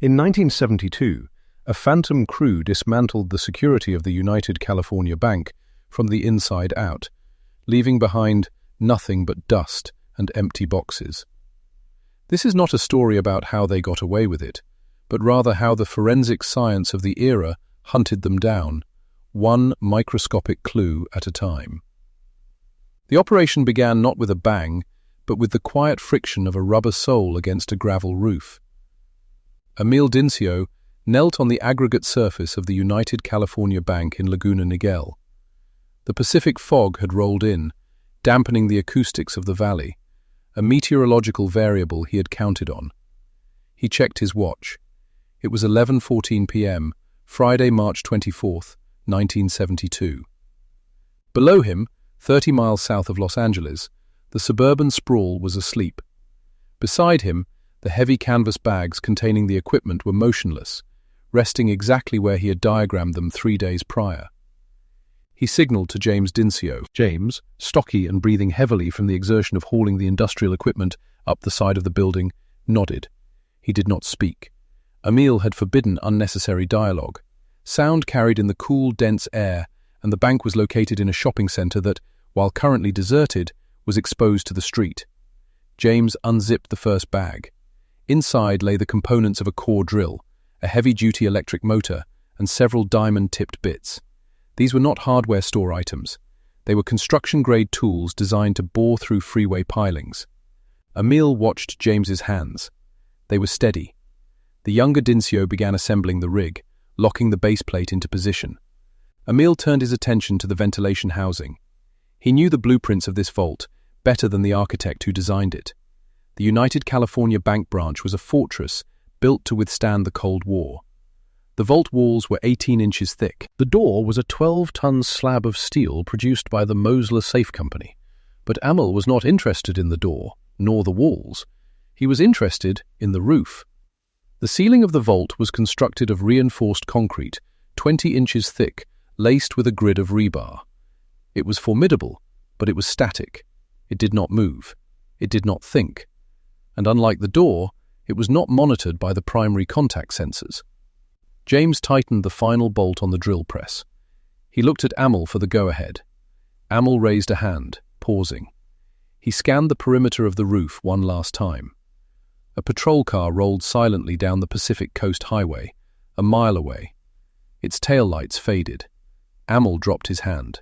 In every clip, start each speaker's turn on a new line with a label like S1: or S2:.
S1: In 1972, a phantom crew dismantled the security of the United California Bank from the inside out, leaving behind nothing but dust and empty boxes. This is not a story about how they got away with it, but rather how the forensic science of the era hunted them down, one microscopic clue at a time. The operation began not with a bang, but with the quiet friction of a rubber sole against a gravel roof. Emil Dincio knelt on the aggregate surface of the United California Bank in Laguna Niguel. The Pacific fog had rolled in, dampening the acoustics of the valley, a meteorological variable he had counted on. He checked his watch. It was 11:14 p.m., Friday, March 24th, 1972. Below him, 30 miles south of Los Angeles, the suburban sprawl was asleep. Beside him, the heavy canvas bags containing the equipment were motionless, resting exactly where he had diagrammed them 3 days prior. He signaled to James Dincio. James, stocky and breathing heavily from the exertion of hauling the industrial equipment up the side of the building, nodded. He did not speak. Emil had forbidden unnecessary dialogue. Sound carried in the cool, dense air, and the bank was located in a shopping center that, while currently deserted, was exposed to the street. James unzipped the first bag. Inside lay the components of a core drill, a heavy-duty electric motor, and several diamond-tipped bits. These were not hardware store items. They were construction-grade tools designed to bore through freeway pilings. Emil watched James's hands. They were steady. The younger Dincio began assembling the rig, locking the base plate into position. Emil turned his attention to the ventilation housing. He knew the blueprints of this vault better than the architect who designed it. The United California Bank branch was a fortress built to withstand the Cold War. The vault walls were 18 inches thick. The door was a 12-ton slab of steel produced by the Mosler Safe Company. But Emil was not interested in the door, nor the walls. He was interested in the roof. The ceiling of the vault was constructed of reinforced concrete, 20 inches thick, laced with a grid of rebar. It was formidable, but it was static. It did not move. It did not think. And unlike the door, it was not monitored by the primary contact sensors. James tightened the final bolt on the drill press. He looked at Emil for the go-ahead. Emil raised a hand, pausing. He scanned the perimeter of the roof one last time. A patrol car rolled silently down the Pacific Coast Highway, a mile away. Its taillights faded. Emil dropped his hand.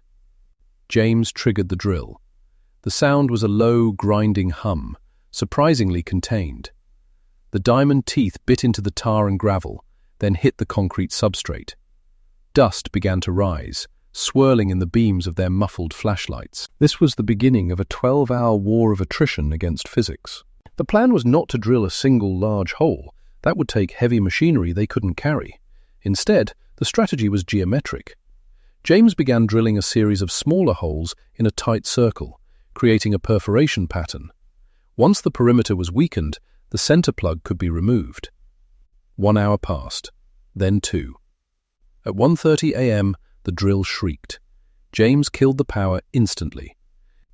S1: James triggered the drill. The sound was a low, grinding hum, surprisingly contained. The diamond teeth bit into the tar and gravel, then hit the concrete substrate. Dust began to rise, swirling in the beams of their muffled flashlights. This was the beginning of a 12-hour war of attrition against physics. The plan was not to drill a single large hole. That would take heavy machinery they couldn't carry. Instead, the strategy was geometric. James began drilling a series of smaller holes in a tight circle, creating a perforation pattern. Once the perimeter was weakened, the center plug could be removed. 1 hour passed, then 2. At 1:30 a.m., the drill shrieked. James killed the power instantly.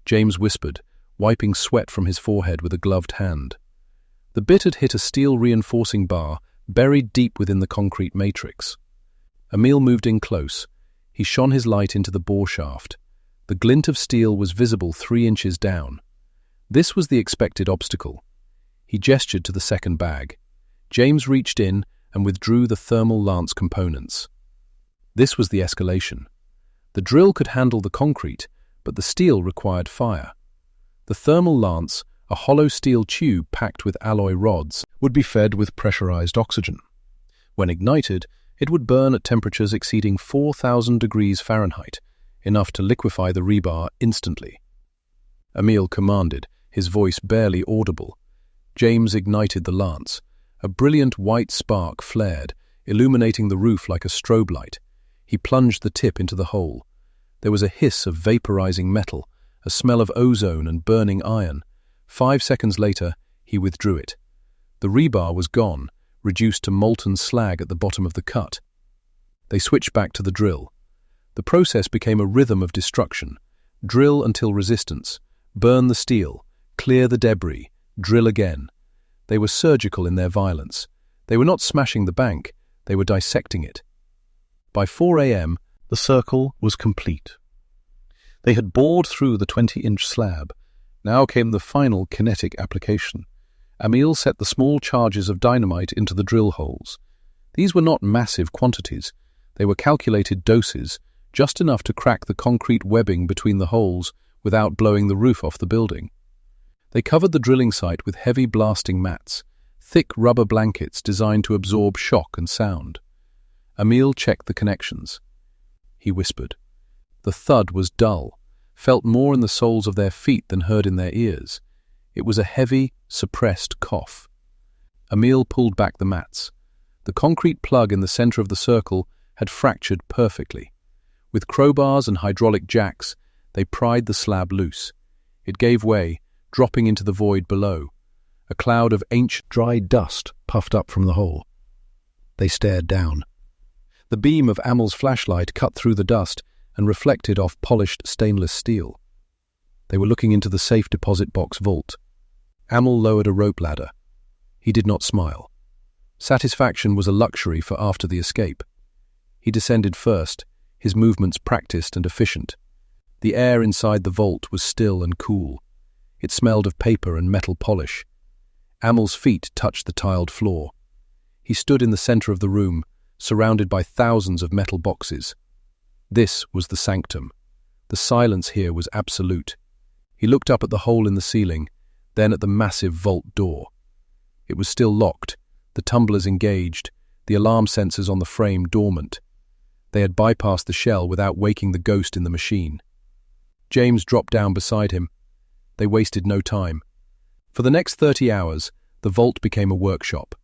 S1: James whispered, wiping sweat from his forehead with a gloved hand. The bit had hit a steel reinforcing bar buried deep within the concrete matrix. Emil moved in close. He shone his light into the bore shaft. The glint of steel was visible 3 inches down. This was the expected obstacle. He gestured to the second bag. James reached in and withdrew the thermal lance components. This was the escalation. The drill could handle the concrete, but the steel required fire. The thermal lance, a hollow steel tube packed with alloy rods, would be fed with pressurized oxygen. When ignited, it would burn at temperatures exceeding 4,000 degrees Fahrenheit, enough to liquefy the rebar instantly. Emil commanded, his voice barely audible. James ignited the lance. A brilliant white spark flared, illuminating the roof like a strobe light. He plunged the tip into the hole. There was a hiss of vaporizing metal, a smell of ozone and burning iron. 5 seconds later, he withdrew it. The rebar was gone, reduced to molten slag at the bottom of the cut. They switched back to the drill. The process became a rhythm of destruction. Drill until resistance. Burn the steel. Clear the debris. Drill again. They were surgical in their violence. They were not smashing the bank, they were dissecting it. By 4 a.m., the circle was complete. They had bored through the 20-inch slab. Now came the final kinetic application. Emil set the small charges of dynamite into the drill holes. These were not massive quantities. They were calculated doses, just enough to crack the concrete webbing between the holes without blowing the roof off the building. They covered the drilling site with heavy blasting mats, thick rubber blankets designed to absorb shock and sound. Emil checked the connections. He whispered. The thud was dull, felt more in the soles of their feet than heard in their ears. It was a heavy, suppressed cough. Emil pulled back the mats. The concrete plug in the center of the circle had fractured perfectly. With crowbars and hydraulic jacks, they pried the slab loose. It gave way, dropping into the void below. A cloud of ancient, dry dust puffed up from the hole. They stared down. The beam of Emil's flashlight cut through the dust and reflected off polished stainless steel. They were looking into the safe deposit box vault. Emil lowered a rope ladder. He did not smile. Satisfaction was a luxury for after the escape. He descended first, his movements practiced and efficient. The air inside the vault was still and cool. It smelled of paper and metal polish. Emil's feet touched the tiled floor. He stood in the center of the room, surrounded by thousands of metal boxes. This was the sanctum. The silence here was absolute. He looked up at the hole in the ceiling, then at the massive vault door. It was still locked, the tumblers engaged, the alarm sensors on the frame dormant. They had bypassed the shell without waking the ghost in the machine. James dropped down beside him. They wasted no time. For the next 30 hours, the vault became a workshop.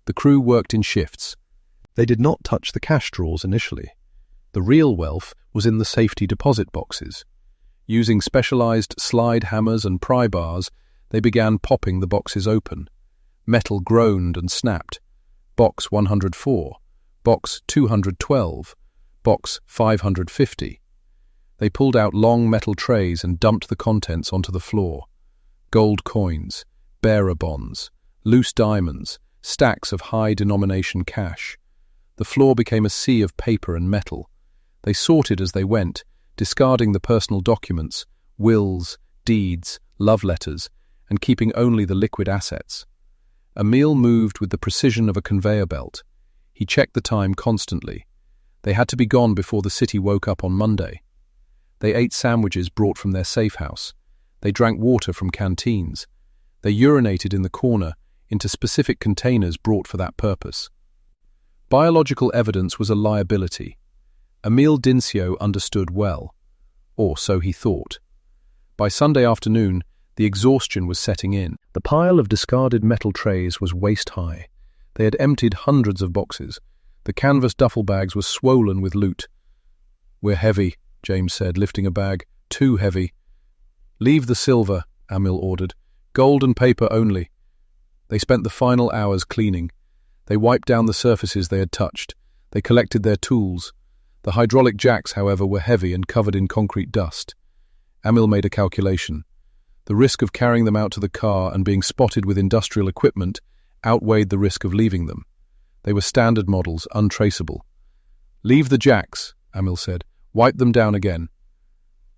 S1: The crew worked in shifts. They did not touch the cash drawers initially. The real wealth was in the safety deposit boxes. Using specialized slide hammers and pry bars, they began popping the boxes open. Metal groaned and snapped. Box 104, box 212, box 550. They pulled out long metal trays and dumped the contents onto the floor. Gold coins, bearer bonds, loose diamonds, stacks of high-denomination cash. The floor became a sea of paper and metal. They sorted as they went, discarding the personal documents, wills, deeds, love letters, and keeping only the liquid assets. Emil moved with the precision of a conveyor belt. He checked the time constantly. They had to be gone before the city woke up on Monday. They ate sandwiches brought from their safe house. They drank water from canteens. They urinated in the corner into specific containers brought for that purpose. Biological evidence was a liability. Emil Dincio understood well, or so he thought. By Sunday afternoon, the exhaustion was setting in. The pile of discarded metal trays was waist-high. They had emptied hundreds of boxes. The canvas duffel bags were swollen with loot. "We're heavy," James said, lifting a bag. "Too heavy." "Leave the silver," Emil ordered. "Gold and paper only." They spent the final hours cleaning. They wiped down the surfaces they had touched. They collected their tools. The hydraulic jacks, however, were heavy and covered in concrete dust. Emil made a calculation. The risk of carrying them out to the car and being spotted with industrial equipment outweighed the risk of leaving them. They were standard models, untraceable. "Leave the jacks," Emil said. "Wipe them down again."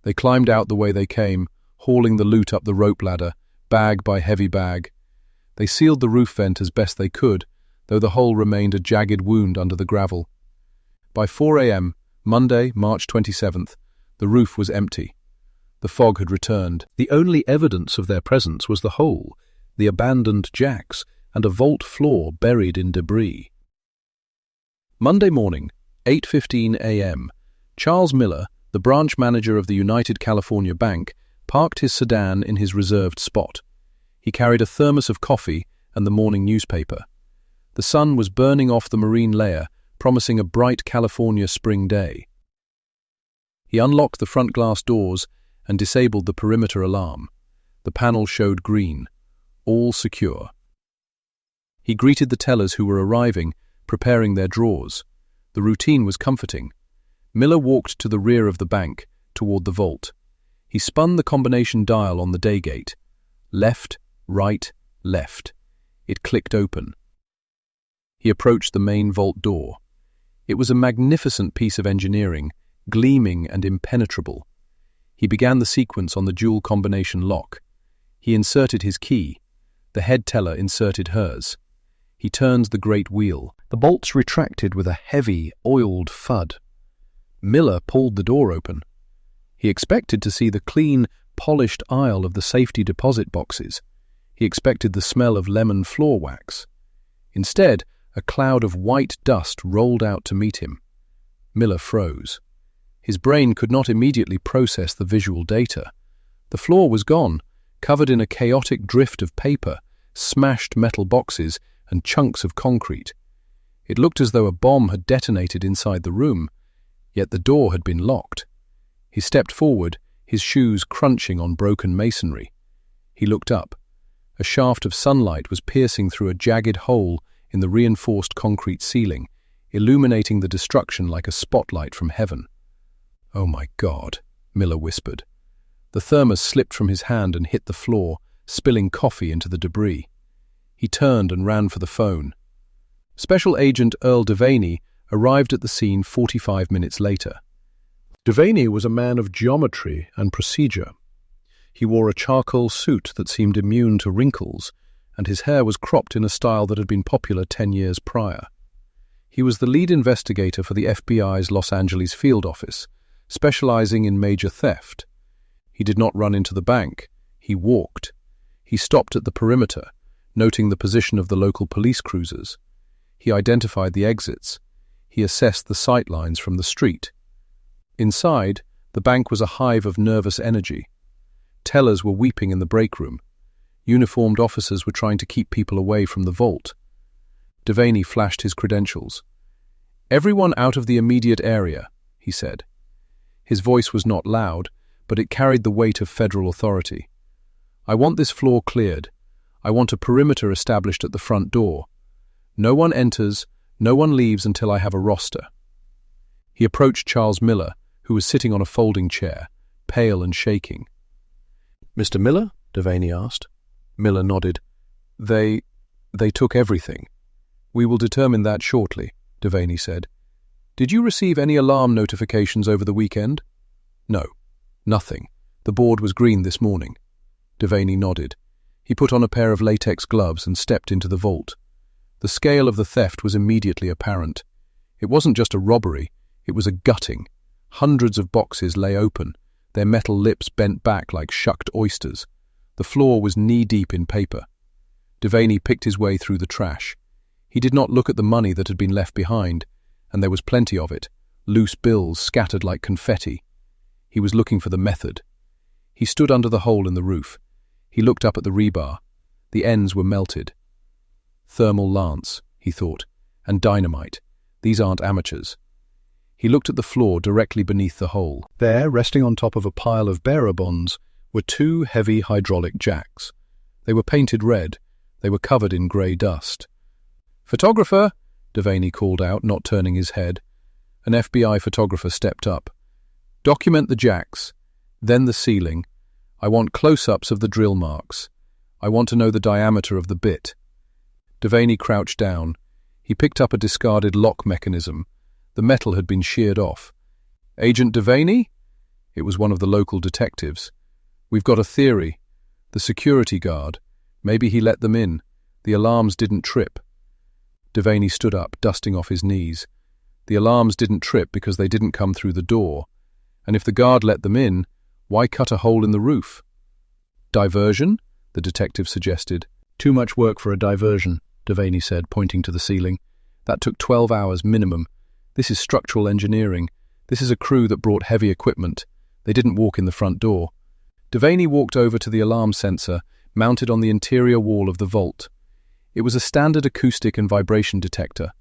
S1: They climbed out the way they came, hauling the loot up the rope ladder, bag by heavy bag. They sealed the roof vent as best they could, though the hole remained a jagged wound under the gravel. By 4 a.m., Monday, March 27th, the roof was empty. The fog had returned. The only evidence of their presence was the hole, the abandoned jacks, and a vault floor buried in debris. Monday morning, 8:15 a.m., Charles Miller, the branch manager of the United California Bank, parked his sedan in his reserved spot. He carried a thermos of coffee and the morning newspaper. The sun was burning off the marine layer, promising a bright California spring day. He unlocked the front glass doors and disabled the perimeter alarm. The panel showed green. All secure. He greeted the tellers who were arriving, preparing their drawers. The routine was comforting. Miller walked to the rear of the bank, toward the vault. He spun the combination dial on the day gate. Left, right, left. It clicked open. He approached the main vault door. It was a magnificent piece of engineering, gleaming and impenetrable. He began the sequence on the dual combination lock. He inserted his key. The head teller inserted hers. He turned the great wheel. The bolts retracted with a heavy, oiled thud. Miller pulled the door open. He expected to see the clean, polished aisle of the safety deposit boxes. He expected the smell of lemon floor wax. Instead, a cloud of white dust rolled out to meet him. Miller froze. His brain could not immediately process the visual data. The floor was gone, covered in a chaotic drift of paper, smashed metal boxes, and chunks of concrete. It looked as though a bomb had detonated inside the room, yet the door had been locked. He stepped forward, his shoes crunching on broken masonry. He looked up. A shaft of sunlight was piercing through a jagged hole in the reinforced concrete ceiling, illuminating the destruction like a spotlight from heaven. "Oh my God," Miller whispered. The thermos slipped from his hand and hit the floor, spilling coffee into the debris. He turned and ran for the phone. Special Agent Earl Devaney arrived at the scene 45 minutes later. Devaney was a man of geometry and procedure. He wore a charcoal suit that seemed immune to wrinkles, and his hair was cropped in a style that had been popular 10 years prior. He was the lead investigator for the FBI's Los Angeles field office, specializing in major theft. He did not run into the bank. He walked. He stopped at the perimeter, noting the position of the local police cruisers. He identified the exits. He assessed the sight lines from the street. Inside, the bank was a hive of nervous energy. Tellers were weeping in the break room. Uniformed officers were trying to keep people away from the vault. Devaney flashed his credentials. "Everyone out of the immediate area," he said. His voice was not loud, but it carried the weight of federal authority. "I want this floor cleared. I want a perimeter established at the front door. No one enters, no one leaves until I have a roster." He approached Charles Miller, who was sitting on a folding chair, pale and shaking. "Mr. Miller?" Devaney asked. Miller nodded. They took everything." "We will determine that shortly," Devaney said. "Did you receive any alarm notifications over the weekend?" "No, nothing. The board was green this morning." Devaney nodded. He put on a pair of latex gloves and stepped into the vault. The scale of the theft was immediately apparent. It wasn't just a robbery, it was a gutting. Hundreds of boxes lay open, their metal lips bent back like shucked oysters. The floor was knee-deep in paper. Devaney picked his way through the trash. He did not look at the money that had been left behind, and there was plenty of it, loose bills scattered like confetti. He was looking for the method. He stood under the hole in the roof. He looked up at the rebar. The ends were melted. "Thermal lance," he thought, "and dynamite. These aren't amateurs." He looked at the floor directly beneath the hole. There, resting on top of a pile of bearer bonds, were two heavy hydraulic jacks. They were painted red. They were covered in grey dust. "Photographer!" Devaney called out, not turning his head. An FBI photographer stepped up. "Document the jacks, then the ceiling. I want close-ups of the drill marks. I want to know the diameter of the bit." Devaney crouched down. He picked up a discarded lock mechanism. The metal had been sheared off. "Agent Devaney?" It was one of the local detectives. "We've got a theory. The security guard. Maybe he let them in. The alarms didn't trip." Devaney stood up, dusting off his knees. The alarms didn't trip because they didn't come through the door. And if the guard let them in, why cut a hole in the roof? "Diversion?" the detective suggested. "Too much work for a diversion," Devaney said, pointing to the ceiling. "That took 12 hours minimum. This is structural engineering. This is a crew that brought heavy equipment. They didn't walk in the front door." Devaney walked over to the alarm sensor, mounted on the interior wall of the vault. It was a standard acoustic and vibration detector.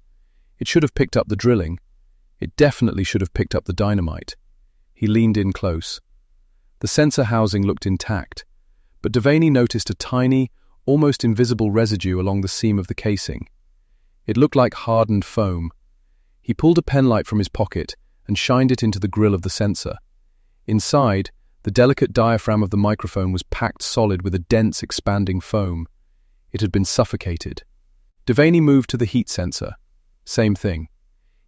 S1: It should have picked up the drilling. It definitely should have picked up the dynamite. He leaned in close. The sensor housing looked intact, but Devaney noticed a tiny, almost invisible residue along the seam of the casing. It looked like hardened foam. He pulled a penlight from his pocket and shined it into the grill of the sensor. Inside, the delicate diaphragm of the microphone was packed solid with a dense, expanding foam. It had been suffocated. Devaney moved to the heat sensor. Same thing.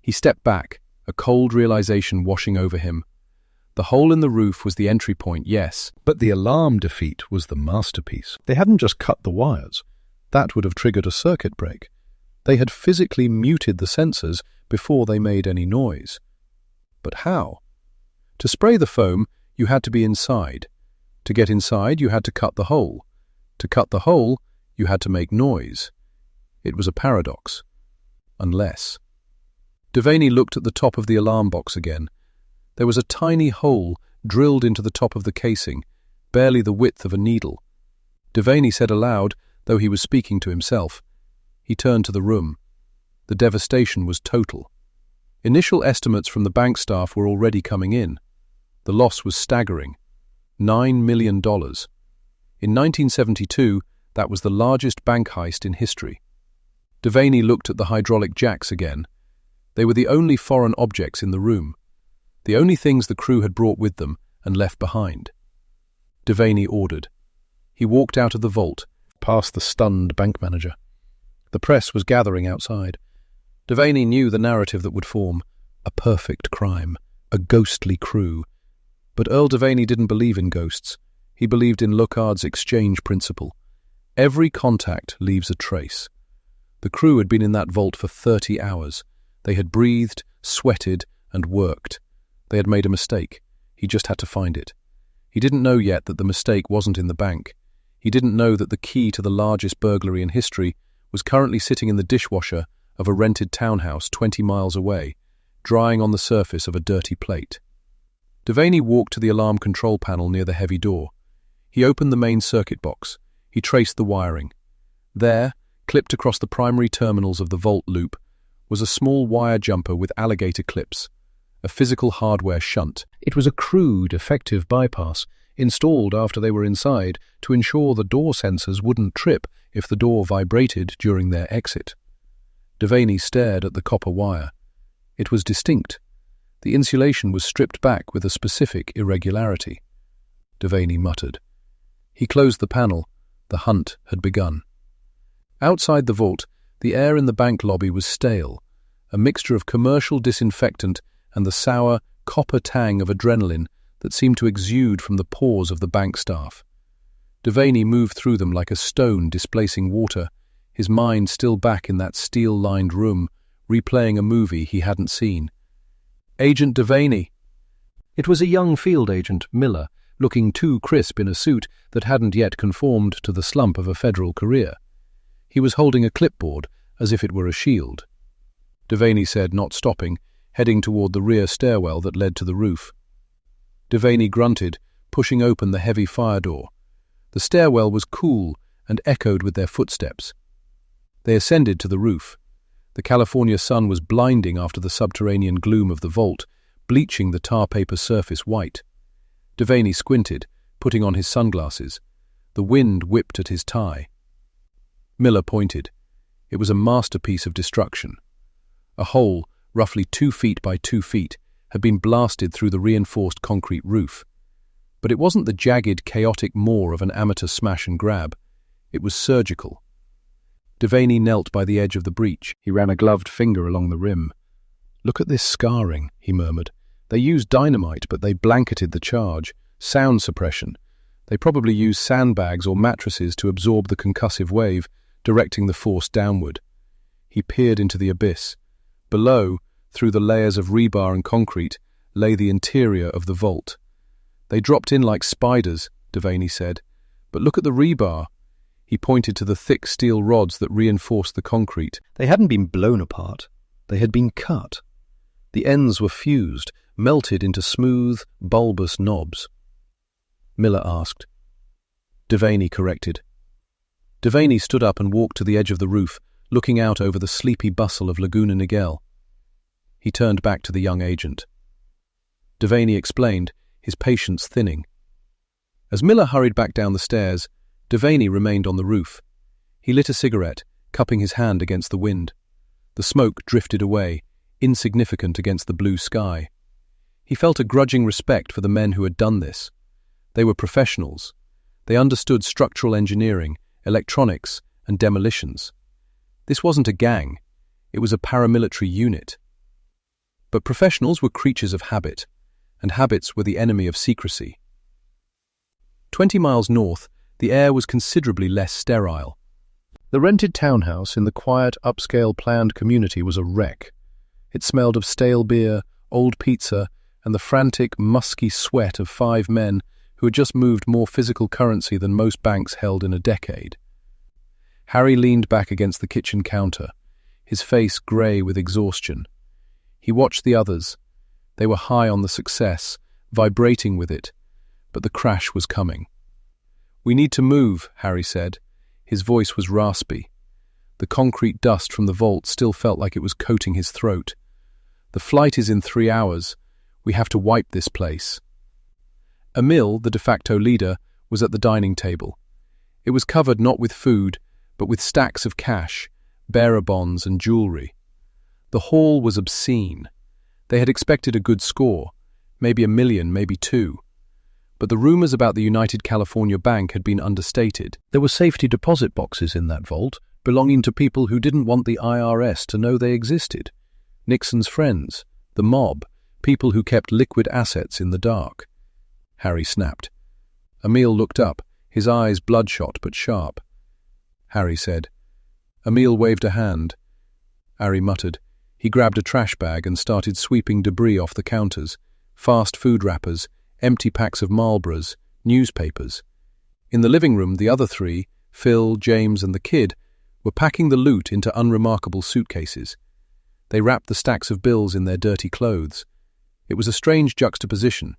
S1: He stepped back, a cold realization washing over him. The hole in the roof was the entry point, yes.
S2: But the alarm defeat was the masterpiece. They hadn't just cut the wires. That would have triggered a circuit break. They had physically muted the sensors before they made any noise. But how? To spray the foam, you had to be inside. To get inside, you had to cut the hole. To cut the hole, you had to make noise. It was a paradox. Unless. Devaney looked at the top of the alarm box again. There was a tiny hole drilled into the top of the casing, barely the width of a needle. Devaney said aloud, though he was speaking to himself. He turned to the room. The devastation was total. Initial estimates from the bank staff were already coming in. The loss was staggering. $9 million. In 1972, that was the largest bank heist in history. Devaney looked at the hydraulic jacks again. They were the only foreign objects in the room. The only things the crew had brought with them and left behind. Devaney ordered. He walked out of the vault, past the stunned bank manager. The press was gathering outside. Devaney knew the narrative that would form. A perfect crime. A ghostly crew. But Earl Devaney didn't believe in ghosts. He believed in Locard's exchange principle. Every contact leaves a trace. The crew had been in that vault for 30 hours. They had breathed, sweated, and worked. They had made a mistake. He just had to find it. He didn't know yet that the mistake wasn't in the bank. He didn't know that the key to the largest burglary in history was currently sitting in the dishwasher of a rented townhouse 20 miles away, drying on the surface of a dirty plate. Devaney walked to the alarm control panel near the heavy door. He opened the main circuit box. He traced the wiring. There, clipped across the primary terminals of the vault loop, was a small wire jumper with alligator clips, a physical hardware shunt. It was a crude, effective bypass, installed after they were inside to ensure the door sensors wouldn't trip if the door vibrated during their exit. Devaney stared at the copper wire. It was distinct. The insulation was stripped back with a specific irregularity. Devaney muttered. He closed the panel. The hunt had begun. Outside the vault, the air in the bank lobby was stale, a mixture of commercial disinfectant and the sour, copper tang of adrenaline that seemed to exude from the pores of the bank staff. Devaney moved through them like a stone displacing water, his mind still back in that steel-lined room, replaying a movie he hadn't seen. Agent Devaney. It was a young field agent, Miller, looking too crisp in a suit that hadn't yet conformed to the slump of a federal career. He was holding a clipboard as if it were a shield. Devaney said, not stopping, heading toward the rear stairwell that led to the roof. Devaney grunted, pushing open the heavy fire door. The stairwell was cool and echoed with their footsteps. They ascended to the roof. The California sun was blinding after the subterranean gloom of the vault, bleaching the tar paper surface white. Devaney squinted, putting on his sunglasses. The wind whipped at his tie. Miller pointed. It was a masterpiece of destruction. A hole, roughly 2 feet by 2 feet, had been blasted through the reinforced concrete roof. But it wasn't the jagged, chaotic maw of an amateur smash and grab. It was surgical. Devaney knelt by the edge of the breach. He ran a gloved finger along the rim. "Look at this scarring," he murmured. "They used dynamite, but they blanketed the charge. Sound suppression. They probably used sandbags or mattresses to absorb the concussive wave, directing the force downward." He peered into the abyss. Below, through the layers of rebar and concrete, lay the interior of the vault. "They dropped in like spiders," Devaney said. "But look at the rebar." He pointed to the thick steel rods that reinforced the concrete. They hadn't been blown apart. They had been cut. The ends were fused, melted into smooth, bulbous knobs. Miller asked. Devaney corrected. Devaney stood up and walked to the edge of the roof, looking out over the sleepy bustle of Laguna Niguel. He turned back to the young agent. Devaney explained, his patience thinning. As Miller hurried back down the stairs, Devaney remained on the roof. He lit a cigarette, cupping his hand against the wind. The smoke drifted away, insignificant against the blue sky. He felt a grudging respect for the men who had done this. They were professionals. They understood structural engineering, electronics, and demolitions.
S1: This wasn't a gang, it was a paramilitary unit. But professionals were creatures of habit, and habits were the enemy of secrecy. 20 miles north, the air was considerably less sterile.
S2: The rented townhouse in the quiet, upscale planned community was a wreck. It smelled of stale beer, old pizza, and the frantic, musky sweat of 5 men who had just moved more physical currency than most banks held in a decade. Harry leaned back against the kitchen counter, his face grey with exhaustion. He watched the others. They were high on the success, vibrating with it, but the crash was coming. "We need to move," Harry said. His voice was raspy. The concrete dust from the vault still felt like it was coating his throat. "The flight is in 3 hours. We have to wipe this place." Emil, the de facto leader, was at the dining table. It was covered not with food, but with stacks of cash, bearer bonds and jewelry. The haul was obscene. They had expected a good score, maybe $1 million, maybe $2 million. But the rumors about the United California Bank had been understated. There were safety deposit boxes in that vault, belonging to people who didn't want the IRS to know they existed. Nixon's friends, the mob, people who kept liquid assets in the dark. Harry snapped. Emil looked up, his eyes bloodshot but sharp. Harry said. Emil waved a hand. Harry muttered. He grabbed a trash bag and started sweeping debris off the counters, fast food wrappers, empty packs of Marlboros, newspapers. In the living room, the other 3, Phil, James and the kid, were packing the loot into unremarkable suitcases. They wrapped the stacks of bills in their dirty clothes. It was a strange juxtaposition.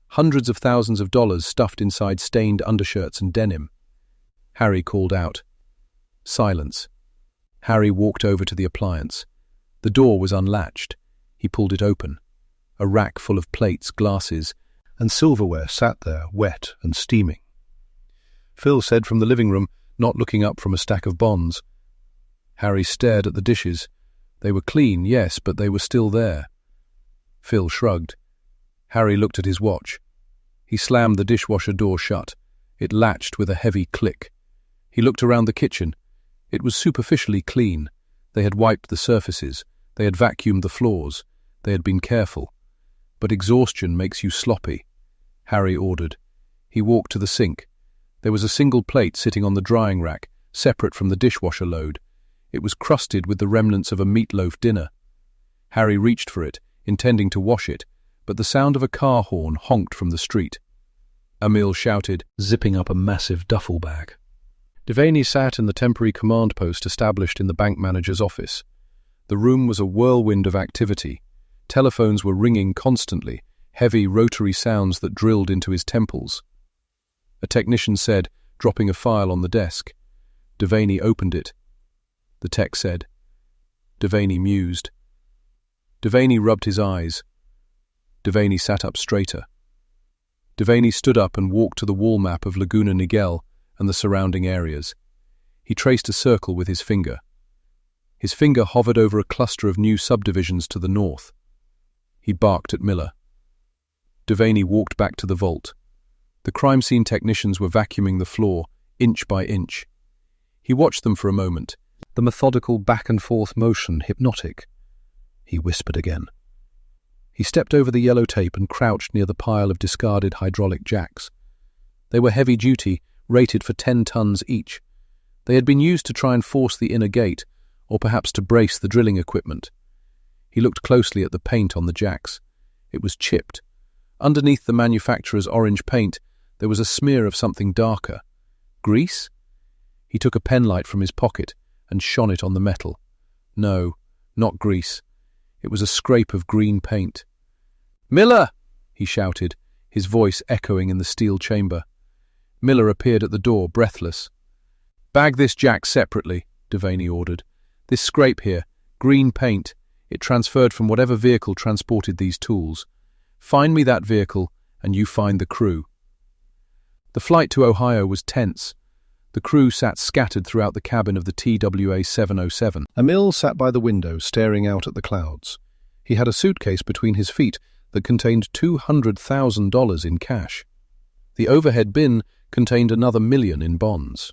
S2: Hundreds of thousands of dollars stuffed inside stained undershirts and denim. Harry called out. Silence. Harry walked over to the appliance. The door was unlatched. He pulled it open. A rack full of plates, glasses, and silverware sat there, wet and steaming. Phil said from the living room, not looking up from a stack of bonds. Harry stared at the dishes. They were clean, yes, but they were still there. Phil shrugged. Harry looked at his watch. He slammed the dishwasher door shut. It latched with a heavy click. He looked around the kitchen. It was superficially clean. They had wiped the surfaces. They had vacuumed the floors. They had been careful. But exhaustion makes you sloppy, Harry ordered. He walked to the sink. There was a single plate sitting on the drying rack, separate from the dishwasher load. It was crusted with the remnants of a meatloaf dinner. Harry reached for it, intending to wash it, but the sound of a car horn honked from the street. Emil shouted, zipping up a massive duffel bag. Devaney sat in the temporary command post established in the bank manager's office. The room was a whirlwind of activity. Telephones were ringing constantly, heavy rotary sounds that drilled into his temples. A technician said, dropping a file on the desk. Devaney opened it. The tech said. Devaney mused. Devaney rubbed his eyes. Devaney sat up straighter. Devaney stood up and walked to the wall map of Laguna Niguel and the surrounding areas. He traced a circle with his finger. His finger hovered over a cluster of new subdivisions to the north. He barked at Miller. Devaney walked back to the vault. The crime scene technicians were vacuuming the floor, inch by inch. He watched them for a moment, the methodical back-and-forth motion hypnotic. He whispered again. He stepped over the yellow tape and crouched near the pile of discarded hydraulic jacks. They were heavy-duty, rated for 10 tons each. They had been used to try and force the inner gate, or perhaps to brace the drilling equipment. He looked closely at the paint on the jacks. It was chipped. Underneath the manufacturer's orange paint, there was a smear of something darker. Grease? He took a penlight from his pocket and shone it on the metal. No, not grease. It was a scrape of green paint. "Miller!" he shouted, his voice echoing in the steel chamber. Miller appeared at the door, breathless. "Bag this jack separately," Devaney ordered. "This scrape here, green paint. It transferred from whatever vehicle transported these tools. Find me that vehicle, and you find the crew." The flight to Ohio was tense. The crew sat scattered throughout the cabin of the TWA 707. Emil sat by the window, staring out at the clouds. He had a suitcase between his feet that contained $200,000 in cash. The overhead bin contained another $1 million in bonds.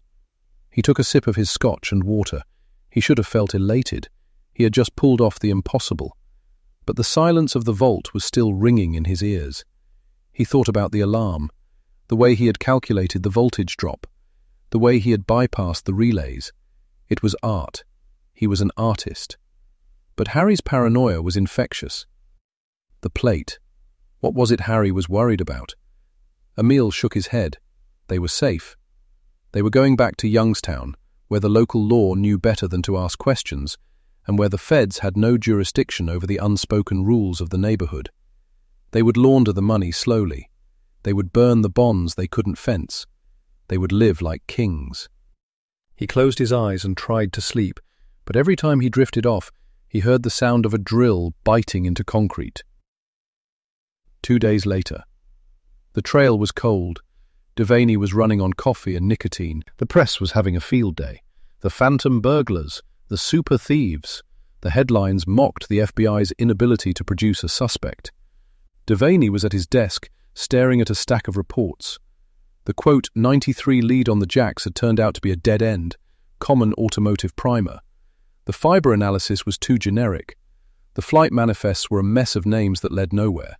S2: He took a sip of his scotch and water.
S1: He should have felt elated. He had just pulled off the impossible. But the silence of the vault was still ringing in his ears. He thought about the alarm, the way he had calculated the voltage drop, the way he had bypassed the relays. It was art. He was an artist. But Harry's paranoia was infectious. The plate. What was it Harry was worried about? Emil shook his head. They were safe. They were going back to Youngstown, where the local law knew better than to ask questions, and where the feds had no jurisdiction over the unspoken rules of the neighborhood. They would launder the money slowly. They would burn the bonds they couldn't fence. They would live like kings. He closed his eyes and tried to sleep, but every time he drifted off, he heard the sound of a drill biting into concrete. 2 days later. The trail was cold. Devaney was running on coffee and nicotine. The press was having a field day. The phantom burglars, the super thieves. The headlines mocked the FBI's inability to produce a suspect. Devaney was at his desk, staring at a stack of reports. The quote 93 lead on the jacks had turned out to be a dead end, common automotive primer. The fiber analysis was too generic. The flight manifests were a mess of names that led nowhere.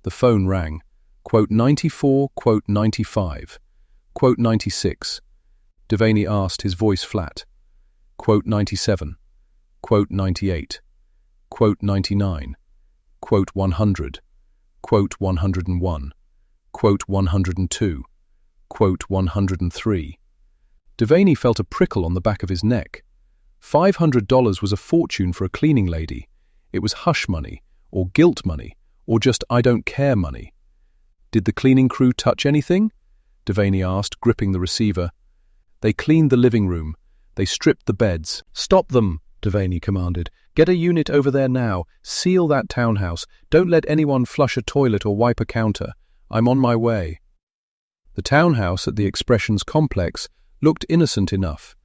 S1: The phone rang. Quote 94, quote 95, quote 96. Devaney asked, his voice flat. Quote 97, quote 98, quote 99, quote 100, quote 101, quote 102, quote 103. Devaney felt a prickle on the back of his neck. $500 was a fortune for a cleaning lady. It was hush money, or guilt money, or just I don't care money. Did the cleaning crew touch anything? Devaney asked, gripping the receiver. They cleaned the living room. They stripped the beds. Stop them, Devaney commanded. Get a unit over there now. Seal that townhouse. Don't let anyone flush a toilet or wipe a counter. I'm on my way. The townhouse at the Expressions complex looked innocent enough.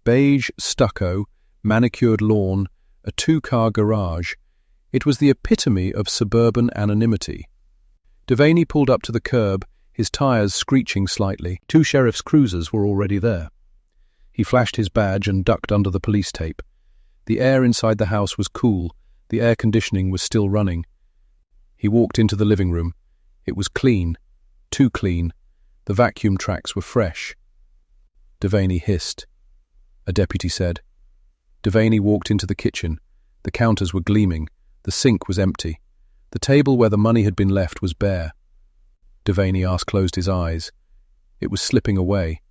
S1: Beige stucco, manicured lawn, a 2-car garage. It was the epitome of suburban anonymity. Devaney pulled up to the curb, his tires screeching slightly. 2 sheriff's cruisers were already there. He flashed his badge and ducked under the police tape. The air inside the house was cool. The air conditioning was still running. He walked into the living room. It was clean. Too clean. The vacuum tracks were fresh. Devaney hissed. A deputy said. Devaney walked into the kitchen. The counters were gleaming. The sink was empty. The table where the money had been left was bare. Devaney closed his eyes. It was slipping away.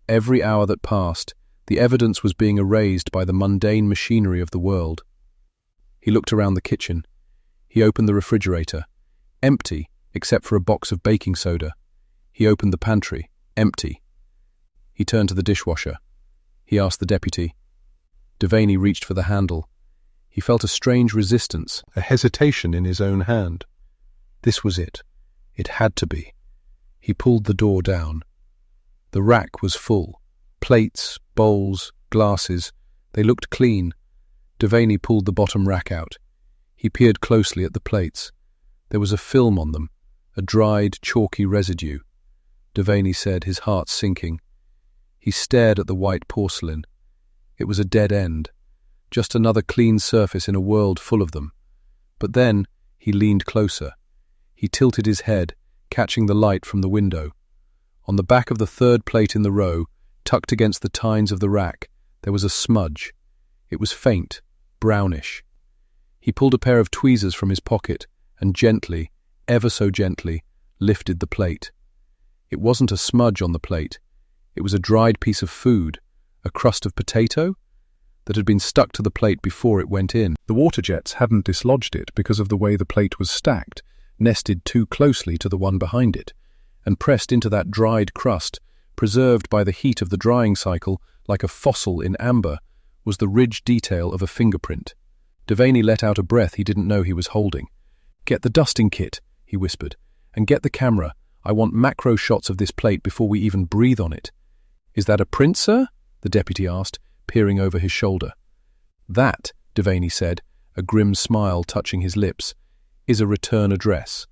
S1: Every hour that passed, the evidence was being erased by the mundane machinery of the world. He looked around the kitchen. He opened the refrigerator. Empty, except for a box of baking soda. He opened the pantry. Empty. He turned to the dishwasher. He asked the deputy. Devaney reached for the handle. He felt a strange resistance, a hesitation in his own hand. This was it. It had to be. He pulled the door down. The rack was full. Plates, bowls, glasses. They looked clean. Devaney pulled the bottom rack out. He peered closely at the plates. There was a film on them, a dried, chalky residue. Devaney said, his heart sinking. He stared at the white porcelain. It was a dead end. Just another clean surface in a world full of them. But then he leaned closer. He tilted his head, catching the light from the window. On the back of the 3rd plate in the row, tucked against the tines of the rack, there was a smudge. It was faint, brownish. He pulled a pair of tweezers from his pocket and gently, ever so gently, lifted the plate. It wasn't a smudge on the plate. It was a dried piece of food, a crust of potato, that had been stuck to the plate before it went in. The water jets hadn't dislodged it because of the way the plate was stacked, nested too closely to the one behind it, and pressed into that dried crust, preserved by the heat of the drying cycle like a fossil in amber, was the ridged detail of a fingerprint. Devaney let out a breath he didn't know he was holding. "Get the dusting kit," he whispered, "and get the camera. I want macro shots of this plate before we even breathe on it." "Is that a print, sir?" the deputy asked, peering over his shoulder. "That," Devaney said, a grim smile touching his lips, "is a return address."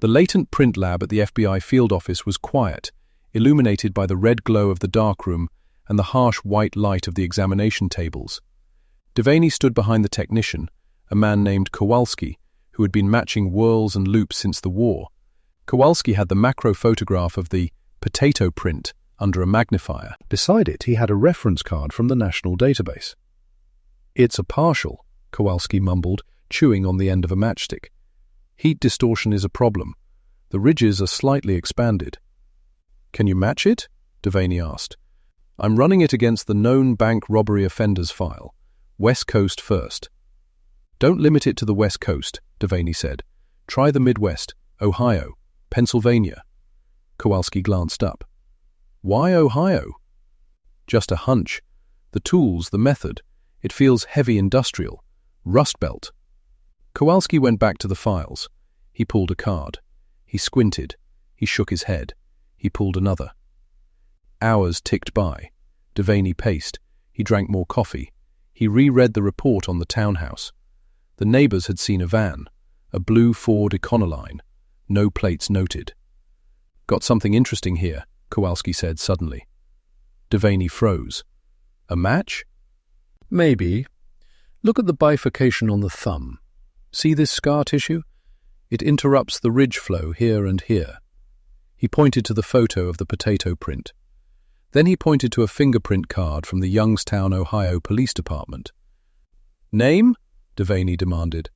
S1: The latent print lab at the FBI field office was quiet, illuminated by the red glow of the darkroom and the harsh white light of the examination tables. Devaney stood behind the technician, a man named Kowalski, who had been matching whirls and loops since the war. Kowalski had the macro photograph of the potato print under a magnifier.
S2: Beside it, he had a reference card from the national database.
S1: "It's a partial," Kowalski mumbled, chewing on the end of a matchstick. "Heat distortion is a problem. The ridges are slightly expanded." "Can you match it?" Devaney asked. "I'm running it against the known bank robbery offenders file. West Coast first." "Don't limit it to the West Coast," Devaney said. "Try the Midwest, Ohio, Pennsylvania." Kowalski glanced up. "Why Ohio?" "Just a hunch. The tools, the method. It feels heavy industrial. Rust Belt." Kowalski went back to the files. He pulled a card. He squinted. He shook his head. He pulled another. Hours ticked by. Devaney paced. He drank more coffee. He reread the report on the townhouse. The neighbors had seen a van, a blue Ford Econoline. No plates noted. "Got something interesting here," Kowalski said suddenly. Devaney froze. "A match?"
S2: Maybe. Look at the bifurcation on the thumb. See this scar tissue? It interrupts the ridge flow here and here. He pointed to the photo of the potato print. Then he pointed to a fingerprint card from the Youngstown, Ohio Police Department. "Name?" Devaney demanded.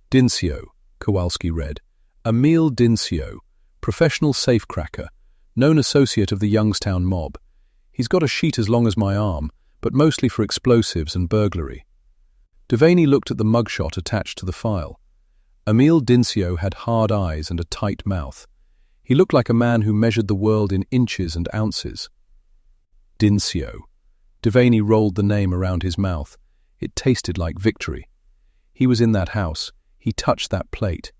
S2: "Dincio," Kowalski read. "Emil Dincio, professional safecracker, known associate of the Youngstown mob. He's got a sheet as long as my arm, but mostly for explosives and burglary." Devaney looked at the mugshot attached to the file. Emil Dincio had hard eyes and a tight mouth. He looked like a man who measured the world in inches and ounces. Dincio. Devaney rolled the name around his mouth. It tasted like victory. He was in that house. He touched that plate.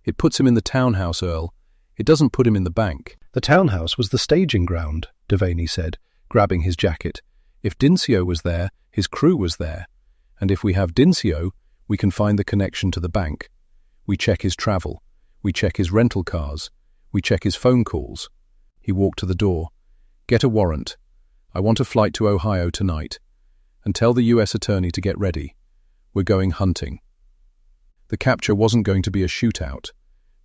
S2: "It puts him in the townhouse, Earl. It doesn't put him in the bank." The townhouse was the staging ground, Devaney said, grabbing his jacket. "If Dincio was there, his crew was there. And if we have Dincio, we can find the connection to the bank. We check his travel. We check his rental cars. We check his phone calls." He walked to the door. "Get a warrant. I want a flight to Ohio tonight. And tell the U.S. attorney to get ready. We're going hunting." The capture wasn't going to be a shootout.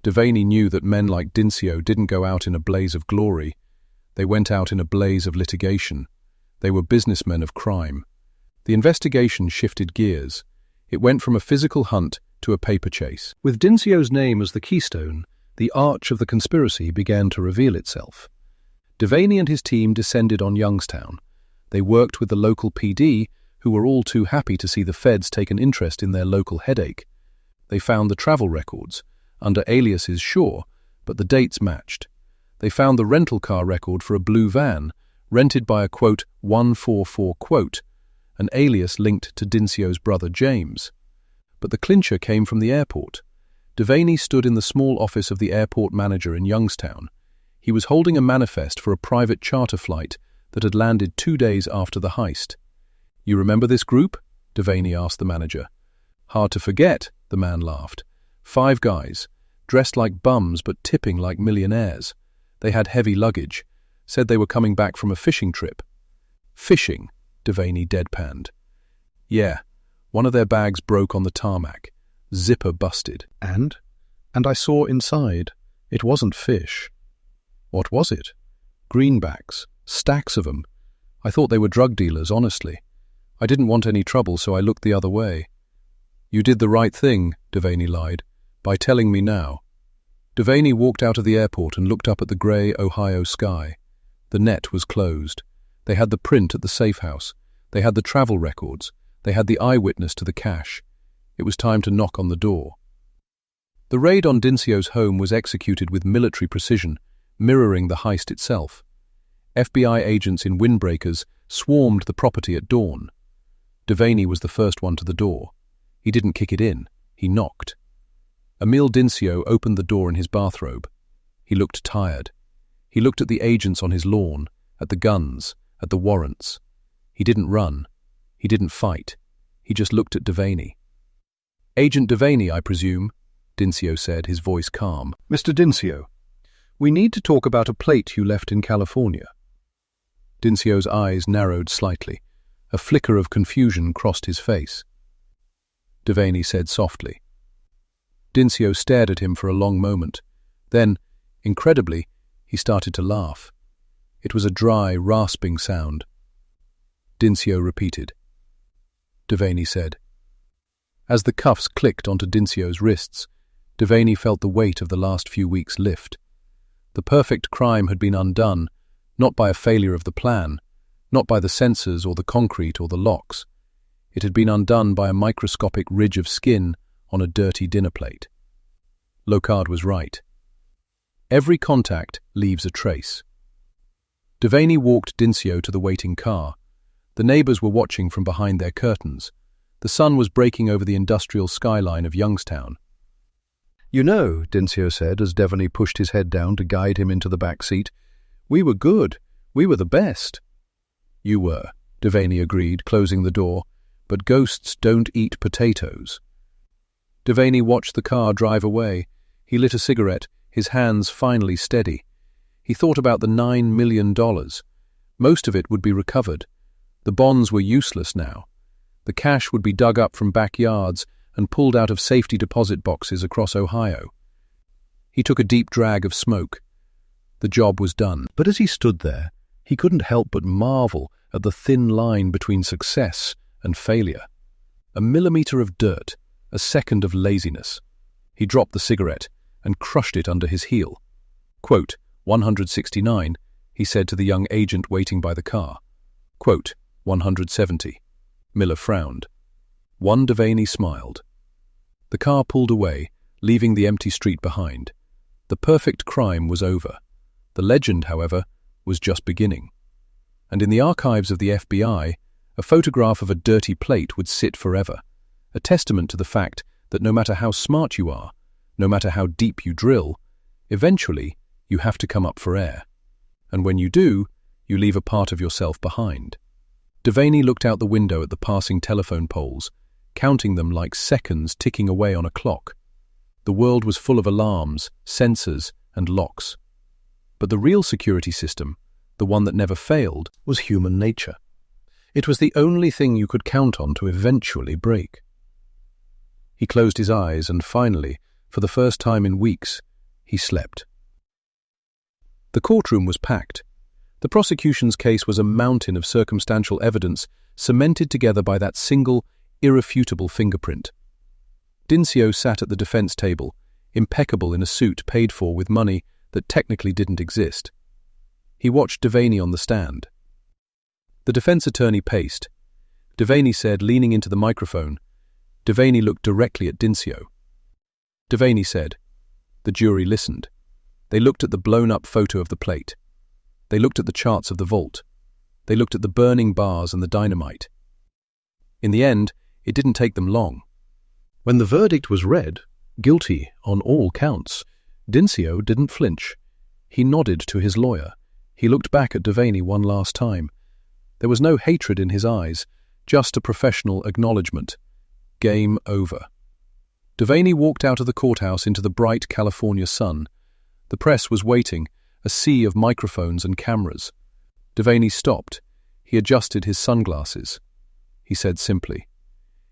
S2: Devaney knew that men like Dincio didn't go out in a blaze of glory. They went out in a blaze of litigation. They were businessmen of crime. The investigation shifted gears. It went from a physical hunt to a paper chase. With Dincio's name as the keystone, the arch of the conspiracy began to reveal itself. Devaney and his team descended on Youngstown. They worked with the local PD, who were all too happy to see the feds take an interest in their local headache. They found the travel records, under aliases sure, but the dates matched. They found the rental car record for a blue van, rented by a, quote, 144, quote, an alias linked to Dincio's brother James. But the clincher came from the airport. Devaney stood in the small office of the airport manager in Youngstown. He was holding a manifest for a private charter flight that had landed 2 days after the heist. "You remember this group?" Devaney asked the manager. "Hard to forget," the man laughed. 5 guys, dressed like bums but tipping like millionaires. They had heavy luggage, said they were coming back from a fishing trip." "Fishing?" Devaney deadpanned. "Yeah, one of their bags broke on the tarmac. Zipper busted." And I saw inside. It wasn't fish." "What was it?" "Greenbacks. Stacks of them. I thought they were drug dealers, honestly. I didn't want any trouble, so I looked the other way." "You did the right thing," Devaney lied, "by telling me now." Devaney walked out of the airport and looked up at the grey Ohio sky. The net was closed. They had the print at the safe house. They had the travel records. They had the eyewitness to the cash. It was time to knock on the door. The raid on Dincio's home was executed with military precision, mirroring the heist itself. FBI agents in windbreakers swarmed the property at dawn. Devaney was the first one to the door. He didn't kick it in. He knocked. Emil Dincio opened the door in his bathrobe. He looked tired. He looked at the agents on his lawn, at the guns, at the warrants. He didn't run. He didn't fight. He just looked at Devaney. "Agent Devaney, I presume," Dincio said, his voice calm. "Mr. Dincio, we need to talk about a plate you left in California."
S1: Dinsio's eyes narrowed slightly. A flicker of confusion crossed his face. Devaney said softly. Dincio stared at him for a long moment. Then, incredibly, he started to laugh. It was a dry, rasping sound. Dincio repeated. Devaney said. As the cuffs clicked onto Dincio's wrists, Devaney felt the weight of the last few weeks lift. The perfect crime had been undone, not by a failure of the plan, not by the sensors or the concrete or the locks. It had been undone by a microscopic ridge of skin on a dirty dinner plate. Locard was right. Every contact leaves a trace. Devaney walked Dincio to the waiting car. The neighbors were watching from behind their curtains. The sun was breaking over the industrial skyline of Youngstown.
S2: "You know," Dincio said as Devaney pushed his head down to guide him into the back seat, "we were good. We were the best."
S1: "You were," Devaney agreed, closing the door, "but ghosts don't eat potatoes." Devaney watched the car drive away. He lit a cigarette, his hands finally steady. He thought about the $9 million. Most of it would be recovered. The bonds were useless now. The cash would be dug up from backyards and pulled out of safety deposit boxes across Ohio. He took a deep drag of smoke. The job was done.
S2: But as he stood there, he couldn't help but marvel at the thin line between success and failure. A millimeter of dirt, a second of laziness. He dropped the cigarette and crushed it under his heel. Quote, 169, he said to the young agent waiting by the car. Quote, 170. Miller frowned. One Devaney smiled. The car pulled away, leaving the empty street behind. The perfect crime was over. The legend, however, was just beginning. And in the archives of the FBI, a photograph of a dirty plate would sit forever, a testament to the fact that no matter how smart you are, no matter how deep you drill, eventually you have to come up for air. And when you do, you leave a part of yourself behind. Devaney looked out the window at the passing telephone poles, counting them like seconds ticking away on a clock. The world was full of alarms, sensors, and locks. But the real security system, the one that never failed, was human nature. It was the only thing you could count on to eventually break. He closed his eyes and finally, for the first time in weeks, he slept. The courtroom was packed. The prosecution's case was a mountain of circumstantial evidence cemented together by that single, irrefutable fingerprint. Dincio sat at the defense table, impeccable in a suit paid for with money that technically didn't exist. He watched Devaney on the stand. The defense attorney paced. Devaney said, leaning into the microphone. Devaney looked directly at Dincio. Devaney said. The jury listened. They looked at the blown-up photo of the plate. They looked at the charts of the vault. They looked at the burning bars and the dynamite. In the end, it didn't take them long. When the verdict was read, guilty on all counts, Dincio didn't flinch. He nodded to his lawyer. He looked back at Devaney one last time. There was no hatred in his eyes, just a professional acknowledgement. Game over. Devaney walked out of the courthouse into the bright California sun. The press was waiting, a sea of microphones and cameras. Devaney stopped. He adjusted his sunglasses. He said simply.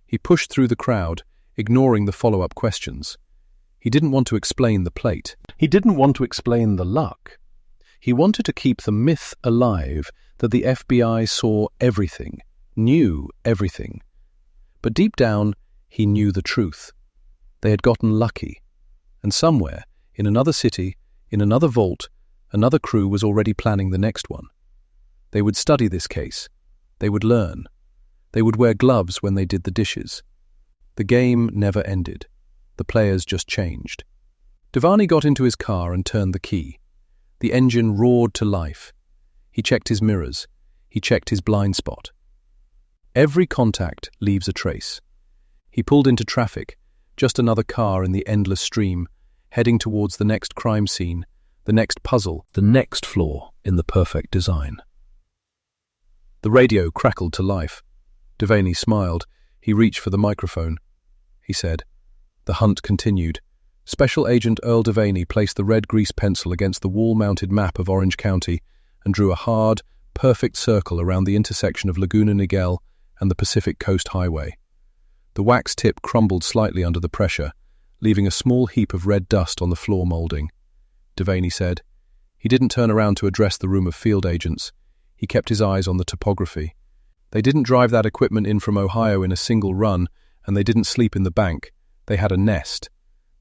S2: He pushed through the crowd, ignoring the follow-up questions. He didn't want to explain the plate. He didn't want to explain the luck. He wanted to keep the myth alive that the FBI saw everything, knew everything. But deep down, he knew the truth. They had gotten lucky. And somewhere, in another city, in another vault, another crew was already planning the next one. They would study this case. They would learn. They would wear gloves when they did the dishes. The game never ended. The players just changed. Devaney got into his car and turned the key. The engine roared to life. He checked his mirrors. He checked his blind spot. Every contact leaves a trace. He pulled into traffic, just another car in the endless stream, heading towards the next crime scene, the next puzzle, the next flaw in the perfect design. The radio crackled to life. Devaney smiled. He reached for the microphone. He said. The hunt continued. Special Agent Earl Devaney placed the red grease pencil against the wall-mounted map of Orange County and drew a hard,
S1: perfect circle around the intersection of Laguna Niguel and the Pacific Coast Highway. The wax tip crumbled slightly under the pressure, leaving a small heap of red dust on the floor molding. Devaney said. He didn't turn around to address the room of field agents. He kept his eyes on the topography. They didn't drive that equipment in from Ohio in a single run, and they didn't sleep in the bank. They had a nest.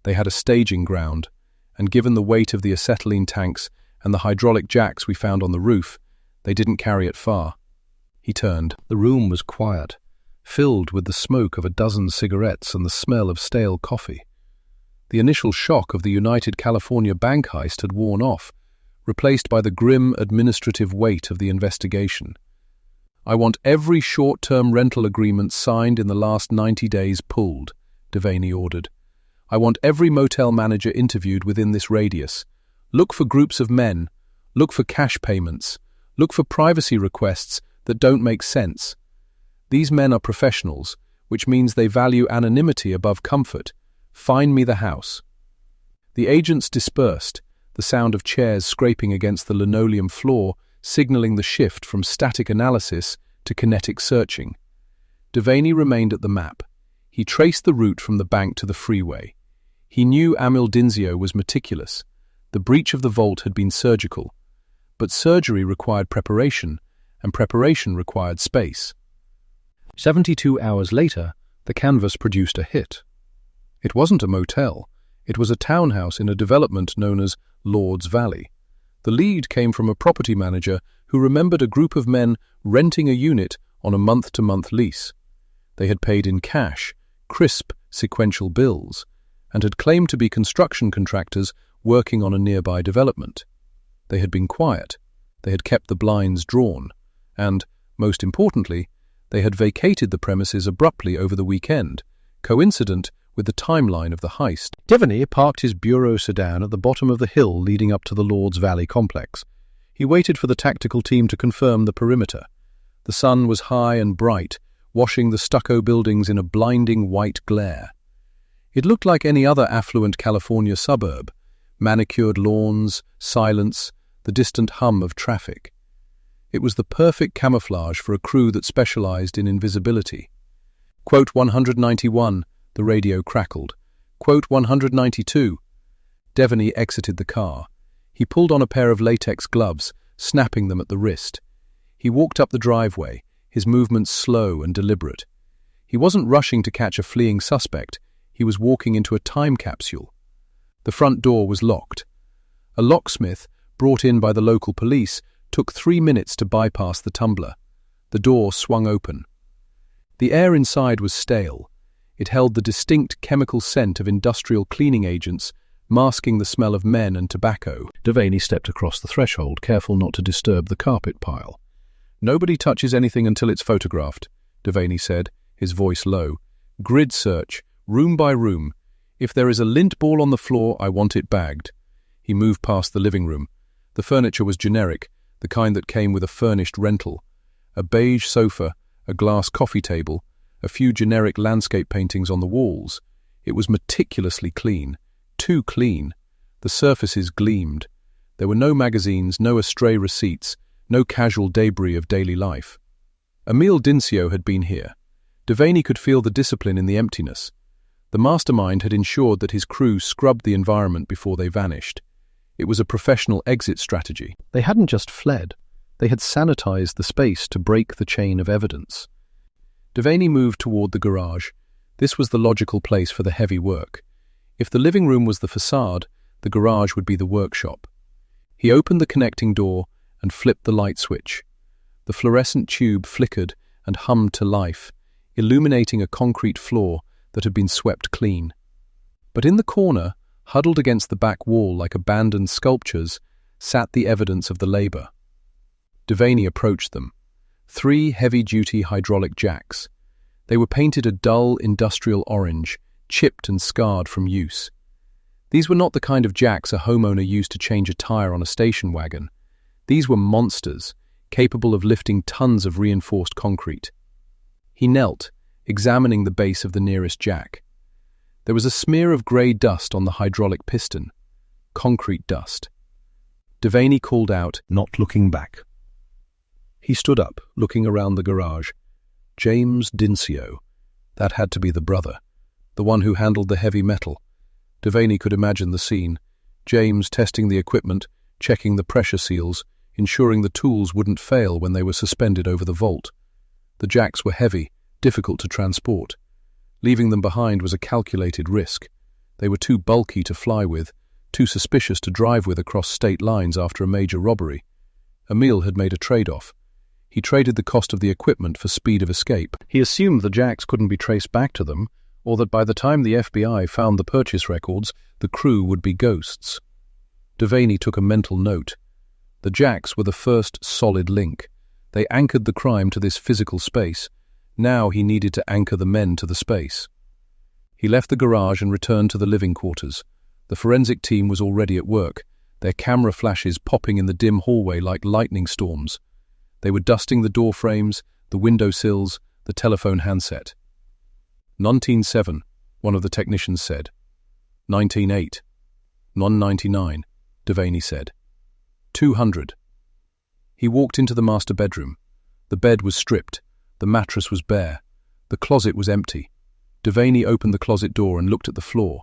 S1: They had a staging ground, and given the weight of the acetylene tanks and the hydraulic jacks we found on the roof, they didn't carry it far. He turned. The room was quiet, filled with the smoke of a dozen cigarettes and the smell of stale coffee. The initial shock of the United California bank heist had worn off, replaced by the grim administrative weight of the investigation. I want every short-term rental agreement signed in the last 90 days pulled, Devaney ordered. I want every motel manager interviewed within this radius. Look for groups of men. Look for cash payments. Look for privacy requests that don't make sense. These men are professionals, which means they value anonymity above comfort. Find me the house. The agents dispersed, the sound of chairs scraping against the linoleum floor signaling the shift from static analysis to kinetic searching. Devaney remained at the map. He traced the route from the bank to the freeway. He knew Amil Dinzio was meticulous. The breach of the vault had been surgical. But surgery required preparation, and preparation required space. 72 hours later, the canvas produced a hit. It wasn't a motel. It was a townhouse in a development known as Lord's Valley. The lead came from a property manager who remembered a group of men renting a unit on a month-to-month lease. They had paid in cash, crisp, sequential bills, and had claimed to be construction contractors working on a nearby development. They had been quiet, they had kept the blinds drawn, and, most importantly, they had vacated the premises abruptly over the weekend, coincident with the timeline of the heist. Devaney parked his bureau sedan at the bottom of the hill leading up to the Lord's Valley complex. He waited for the tactical team to confirm the perimeter. The sun was high and bright, washing the stucco buildings in a blinding white glare. It looked like any other affluent California suburb: manicured lawns, silence, the distant hum of traffic. It was the perfect camouflage for a crew that specialized in invisibility. Quote 191, the radio crackled. Quote 192. Devaney exited the car. He pulled on a pair of latex gloves, snapping them at the wrist. He walked up the driveway, his movements slow and deliberate. He wasn't rushing to catch a fleeing suspect. He was walking into a time capsule. The front door was locked. A locksmith, brought in by the local police, took 3 minutes to bypass the tumbler. The door swung open. The air inside was stale. It held the distinct chemical scent of industrial cleaning agents, masking the smell of men and tobacco. Devaney stepped across the threshold, careful not to disturb the carpet pile. "Nobody touches anything until it's photographed," Devaney said, his voice low. "Grid search, room by room. If there is a lint ball on the floor, I want it bagged." He moved past the living room. The furniture was generic, the kind that came with a furnished rental. A beige sofa, a glass coffee table, a few generic landscape paintings on the walls. It was meticulously clean. Too clean. The surfaces gleamed. There were no magazines, no astray receipts, no casual debris of daily life. Amil Dinzio had been here. Devaney could feel the discipline in the emptiness. The mastermind had ensured that his crew scrubbed the environment before they vanished. It was a professional exit strategy. They hadn't just fled. They had sanitized the space to break the chain of evidence. Devaney moved toward the garage. This was the logical place for the heavy work. If the living room was the facade, the garage would be the workshop. He opened the connecting door and flipped the light switch. The fluorescent tube flickered and hummed to life, illuminating a concrete floor that had been swept clean. But in the corner, huddled against the back wall like abandoned sculptures, sat the evidence of the labor. Devaney approached them. 3 heavy-duty hydraulic jacks. They were painted a dull industrial orange, chipped and scarred from use. These were not the kind of jacks a homeowner used to change a tire on a station wagon. These were monsters, capable of lifting tons of reinforced concrete. He knelt, examining the base of the nearest jack. There was a smear of grey dust on the hydraulic piston. Concrete dust. Devaney called out, not looking back. He stood up, looking around the garage. James Dincio. That had to be the brother, the one who handled the heavy metal. Devaney could imagine the scene. James testing the equipment, checking the pressure seals, ensuring the tools wouldn't fail when they were suspended over the vault. The jacks were heavy, difficult to transport. Leaving them behind was a calculated risk. They were too bulky to fly with, too suspicious to drive with across state lines after a major robbery. Emil had made a trade-off. He traded the cost of the equipment for speed of escape. He assumed the jacks couldn't be traced back to them, or that by the time the FBI found the purchase records, the crew would be ghosts. Devaney took a mental note. The jacks were the first solid link. They anchored the crime to this physical space. Now he needed to anchor the men to the space. He left the garage and returned to the living quarters. The forensic team was already at work, their camera flashes popping in the dim hallway like lightning storms. They were dusting the door frames, the window sills, the telephone handset. 19.7, one of the technicians said. 19.8. Non-99, Devaney said. 200. He walked into the master bedroom. The bed was stripped. The mattress was bare. The closet was empty. Devaney opened the closet door and looked at the floor.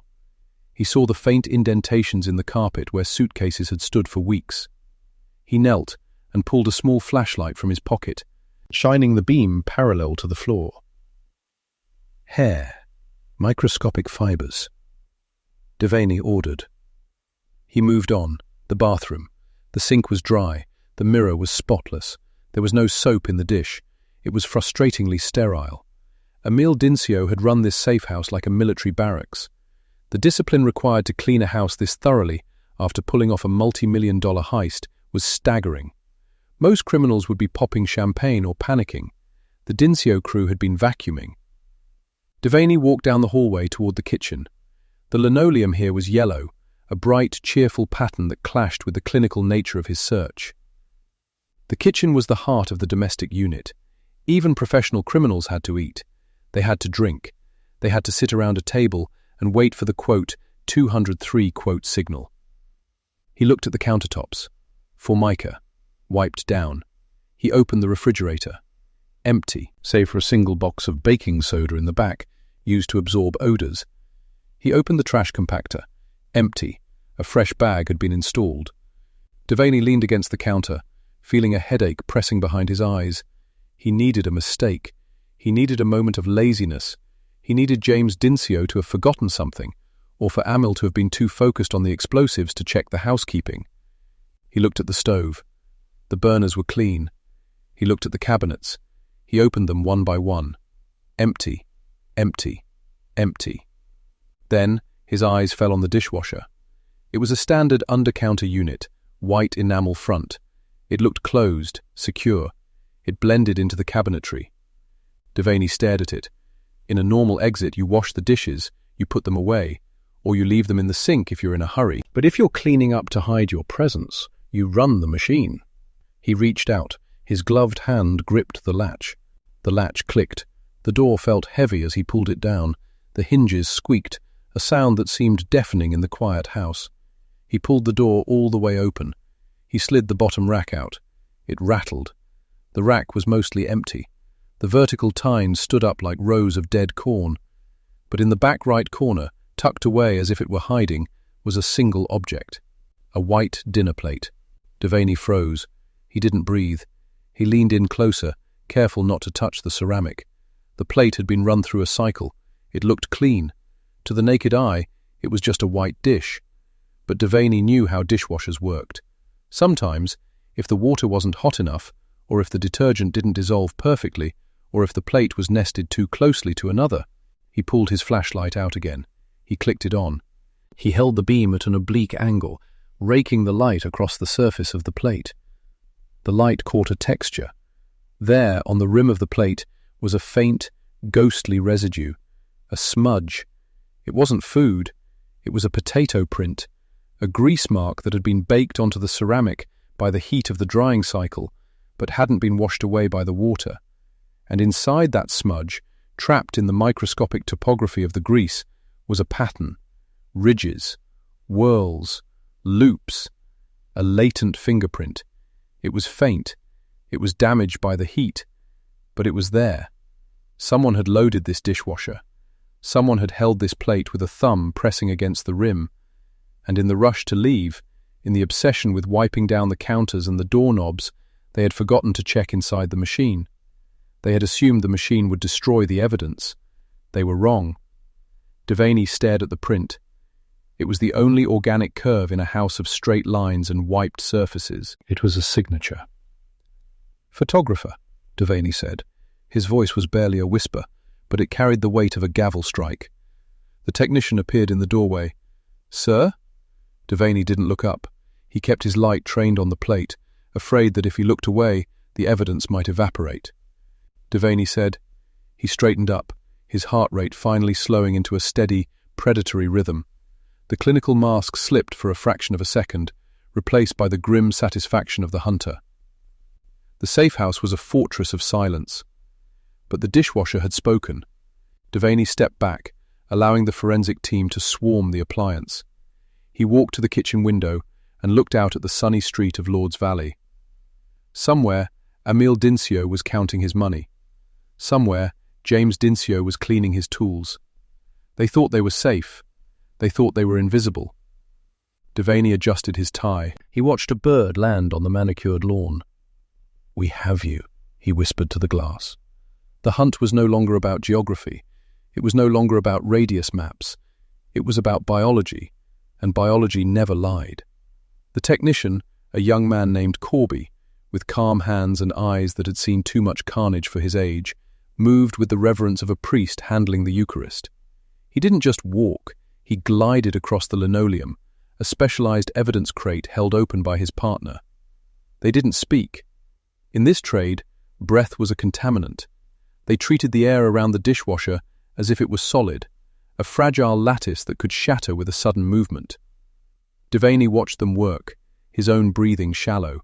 S1: He saw the faint indentations in the carpet where suitcases had stood for weeks. He knelt and pulled a small flashlight from his pocket, shining the beam parallel to the floor. Hair. Microscopic fibers. Devaney ordered. He moved on. The bathroom. The sink was dry. The mirror was spotless. There was no soap in the dish. It was frustratingly sterile. Emil Dincio had run this safe house like a military barracks. The discipline required to clean a house this thoroughly after pulling off a multi-million-dollar heist was staggering. Most criminals would be popping champagne or panicking. The Dincio crew had been vacuuming. Devaney walked down the hallway toward the kitchen. The linoleum here was yellow, a bright, cheerful pattern that clashed with the clinical nature of his search. The kitchen was the heart of the domestic unit. Even professional criminals had to eat. They had to drink. They had to sit around a table and wait for the, quote, 203, quote, signal. He looked at the countertops. Formica. Wiped down. He opened the refrigerator. Empty, save for a single box of baking soda in the back, used to absorb odors. He opened the trash compactor. Empty. A fresh bag had been installed. Devaney leaned against the counter, feeling a headache pressing behind his eyes. He needed a mistake. He needed a moment of laziness. He needed James Dincio to have forgotten something, or for Emil to have been too focused on the explosives to check the housekeeping. He looked at the stove. The burners were clean. He looked at the cabinets. He opened them one by one. Empty, empty, empty. Then his eyes fell on the dishwasher. It was a standard under-counter unit, white enamel front. It looked closed, secure. It blended into the cabinetry. Devaney stared at it. In a normal exit, you wash the dishes, you put them away, or you leave them in the sink if you're in a hurry. But if you're cleaning up to hide your presence, you run the machine. He reached out. His gloved hand gripped the latch. The latch clicked. The door felt heavy as he pulled it down. The hinges squeaked, a sound that seemed deafening in the quiet house. He pulled the door all the way open. He slid the bottom rack out. It rattled. The rack was mostly empty. The vertical tines stood up like rows of dead corn. But in the back right corner, tucked away as if it were hiding, was a single object. A white dinner plate. Devaney froze. He didn't breathe. He leaned in closer, careful not to touch the ceramic. The plate had been run through a cycle. It looked clean. To the naked eye, it was just a white dish. But Devaney knew how dishwashers worked. Sometimes, if the water wasn't hot enough, or if the detergent didn't dissolve perfectly, or if the plate was nested too closely to another, he pulled his flashlight out again. He clicked it on. He held the beam at an oblique angle, raking the light across the surface of the plate. The light caught a texture. There, on the rim of the plate, was a faint, ghostly residue, a smudge. It wasn't food. It was a potato print, a grease mark that had been baked onto the ceramic by the heat of the drying cycle, but hadn't been washed away by the water. And inside that smudge, trapped in the microscopic topography of the grease, was a pattern, ridges, whorls, loops, a latent fingerprint. It was faint. It was damaged by the heat, but it was there. Someone had loaded this dishwasher. Someone had held this plate with a thumb pressing against the rim, and in the rush to leave, in the obsession with wiping down the counters and the doorknobs, they had forgotten to check inside the machine. They had assumed the machine would destroy the evidence. They were wrong. Devaney stared at the print. It was the only organic curve in a house of straight lines and wiped surfaces.
S2: It was a signature.
S1: "Photographer," Devaney said. His voice was barely a whisper, but it carried the weight of a gavel strike. The technician appeared in the doorway. "Sir?" Devaney didn't look up. He kept his light trained on the plate, afraid that if he looked away, the evidence might evaporate. Devaney said. He straightened up, his heart rate finally slowing into a steady, predatory rhythm. The clinical mask slipped for a fraction of a second, replaced by the grim satisfaction of the hunter. The safe house was a fortress of silence. But the dishwasher had spoken. Devaney stepped back, allowing the forensic team to swarm the appliance. He walked to the kitchen window and looked out at the sunny street of Lord's Valley. Somewhere, Emile Dincio was counting his money. Somewhere, James Dincio was cleaning his tools. They thought they were safe. They thought they were invisible. Devaney adjusted his tie. He watched a bird land on the manicured lawn. "We have you," he whispered to the glass. The hunt was no longer about geography. It was no longer about radius maps. It was about biology, and biology never lied. The technician, a young man named Corby, with calm hands and eyes that had seen too much carnage for his age, moved with the reverence of a priest handling the Eucharist. He didn't just walk, he glided across the linoleum, a specialized evidence crate held open by his partner. They didn't speak. In this trade, breath was a contaminant. They treated the air around the dishwasher as if it was solid, a fragile lattice that could shatter with a sudden movement. Devaney watched them work, his own breathing shallow.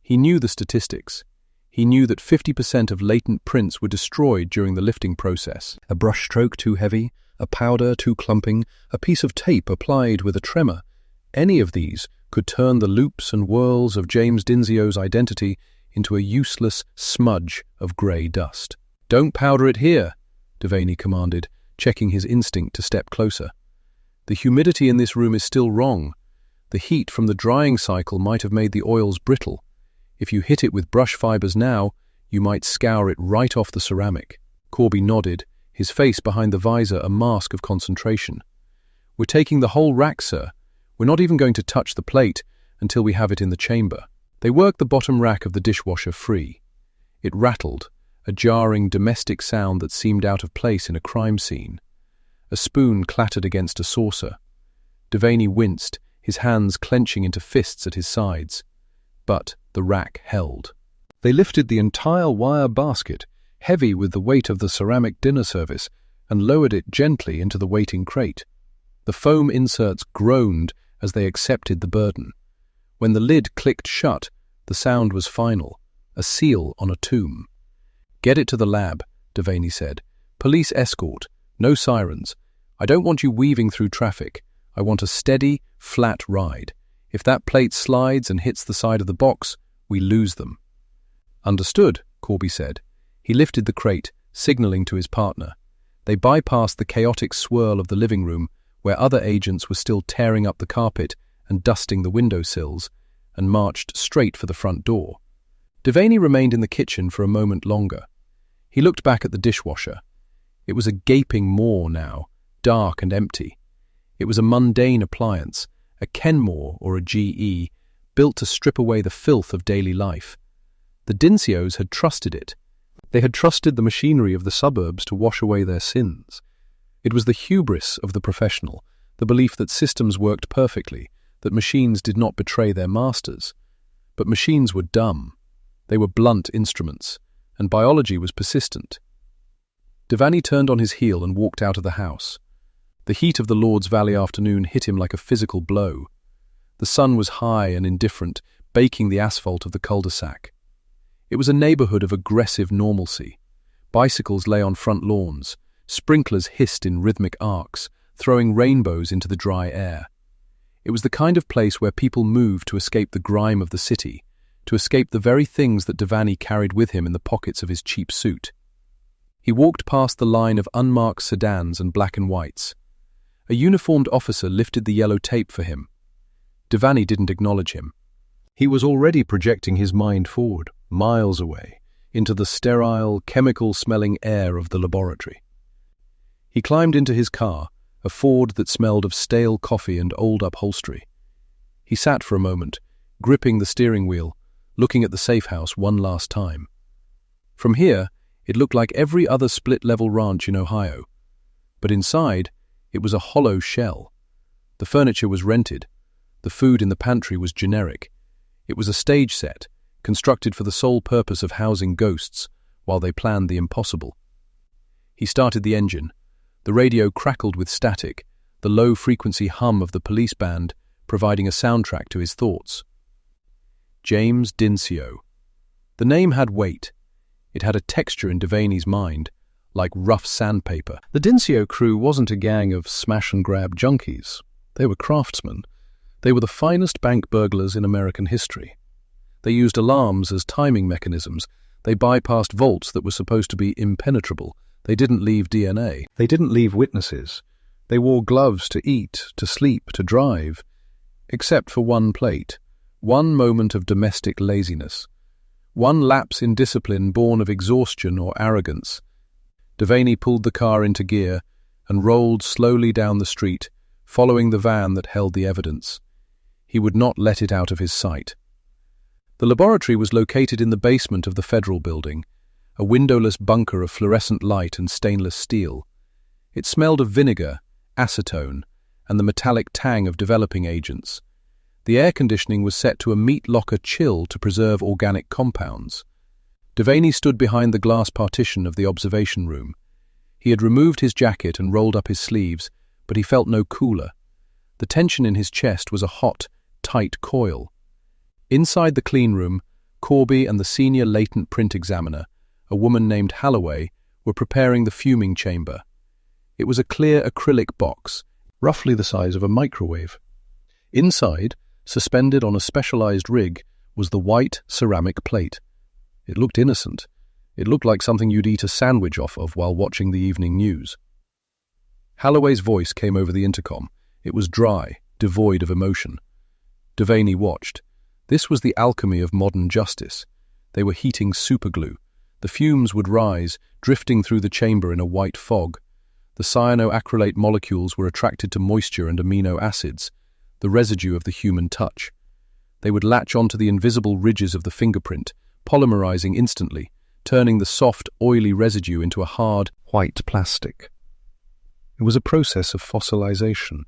S1: He knew the statistics. He knew that 50% of latent prints were destroyed during the lifting process. A brushstroke too heavy, a powder too clumping, a piece of tape applied with a tremor. Any of these could turn the loops and whirls of James Dincio's identity into a useless smudge of grey dust. "Don't powder it here," Devaney commanded, checking his instinct to step closer. "The humidity in this room is still wrong. The heat from the drying cycle might have made the oils brittle. If you hit it with brush fibers now, you might scour it right off the ceramic." Corby nodded, his face behind the visor a mask of concentration. "We're taking the whole rack, sir. We're not even going to touch the plate until we have it in the chamber." They worked the bottom rack of the dishwasher free. It rattled, a jarring domestic sound that seemed out of place in a crime scene. A spoon clattered against a saucer. Devaney winced, his hands clenching into fists at his sides. But the rack held. They lifted the entire wire basket, heavy with the weight of the ceramic dinner service, and lowered it gently into the waiting crate. The foam inserts groaned as they accepted the burden. When the lid clicked shut, the sound was final, a seal on a tomb. "Get it to the lab," Devaney said. "Police escort, no sirens. I don't want you weaving through traffic. I want a steady, flat ride. If that plate slides and hits the side of the box, we lose them." "Understood," Corby said. He lifted the crate, signaling to his partner. They bypassed the chaotic swirl of the living room, where other agents were still tearing up the carpet and dusting the windowsills, and marched straight for the front door. Devaney remained in the kitchen for a moment longer. He looked back at the dishwasher. It was a gaping maw now, dark and empty. It was a mundane appliance, a Kenmore or a GE, built to strip away the filth of daily life. The Dincios had trusted it. They had trusted the machinery of the suburbs to wash away their sins. It was the hubris of the professional, the belief that systems worked perfectly, that machines did not betray their masters. But machines were dumb. They were blunt instruments, and biology was persistent. Devaney turned on his heel and walked out of the house. The heat of the Lord's Valley afternoon hit him like a physical blow. The sun was high and indifferent, baking the asphalt of the cul-de-sac. It was a neighborhood of aggressive normalcy. Bicycles lay on front lawns. Sprinklers hissed in rhythmic arcs, throwing rainbows into the dry air. It was the kind of place where people moved to escape the grime of the city, to escape the very things that Devaney carried with him in the pockets of his cheap suit. He walked past the line of unmarked sedans and black and whites. A uniformed officer lifted the yellow tape for him. Devaney didn't acknowledge him. He was already projecting his mind forward, miles away, into the sterile, chemical-smelling air of the laboratory. He climbed into his car, a Ford that smelled of stale coffee and old upholstery. He sat for a moment, gripping the steering wheel, looking at the safe house one last time. From here, it looked like every other split-level ranch in Ohio. But inside, it was a hollow shell. The furniture was rented. The food in the pantry was generic. It was a stage set, constructed for the sole purpose of housing ghosts while they planned the impossible. He started the engine. The radio crackled with static, the low-frequency hum of the police band providing a soundtrack to his thoughts. James Dincio. The name had weight. It had a texture in Devaney's mind, like rough sandpaper. The Dincio crew wasn't a gang of smash-and-grab junkies. They were craftsmen. They were the finest bank burglars in American history. They used alarms as timing mechanisms. They bypassed vaults that were supposed to be impenetrable. They didn't leave DNA. They didn't leave witnesses. They wore gloves to eat, to sleep, to drive. Except for one plate, one moment of domestic laziness, one lapse in discipline born of exhaustion or arrogance. Devaney pulled the car into gear and rolled slowly down the street, following the van that held the evidence. He would not let it out of his sight. The laboratory was located in the basement of the federal building, a windowless bunker of fluorescent light and stainless steel. It smelled of vinegar, acetone, and the metallic tang of developing agents. The air conditioning was set to a meat locker chill to preserve organic compounds. Devaney stood behind the glass partition of the observation room. He had removed his jacket and rolled up his sleeves, but he felt no cooler. The tension in his chest was a hot, tight coil. Inside the clean room, Corby and the senior latent print examiner, a woman named Holloway, were preparing the fuming chamber. It was a clear acrylic box, roughly the size of a microwave. Inside, suspended on a specialized rig, was the white ceramic plate. It looked innocent. It looked like something you'd eat a sandwich off of while watching the evening news. Holloway's voice came over the intercom. It was dry, devoid of emotion. Devaney watched. This was the alchemy of modern justice. They were heating superglue. The fumes would rise, drifting through the chamber in a white fog. The cyanoacrylate molecules were attracted to moisture and amino acids, the residue of the human touch. They would latch onto the invisible ridges of the fingerprint, polymerizing instantly, turning the soft, oily residue into a hard, white plastic. It was a process of fossilization.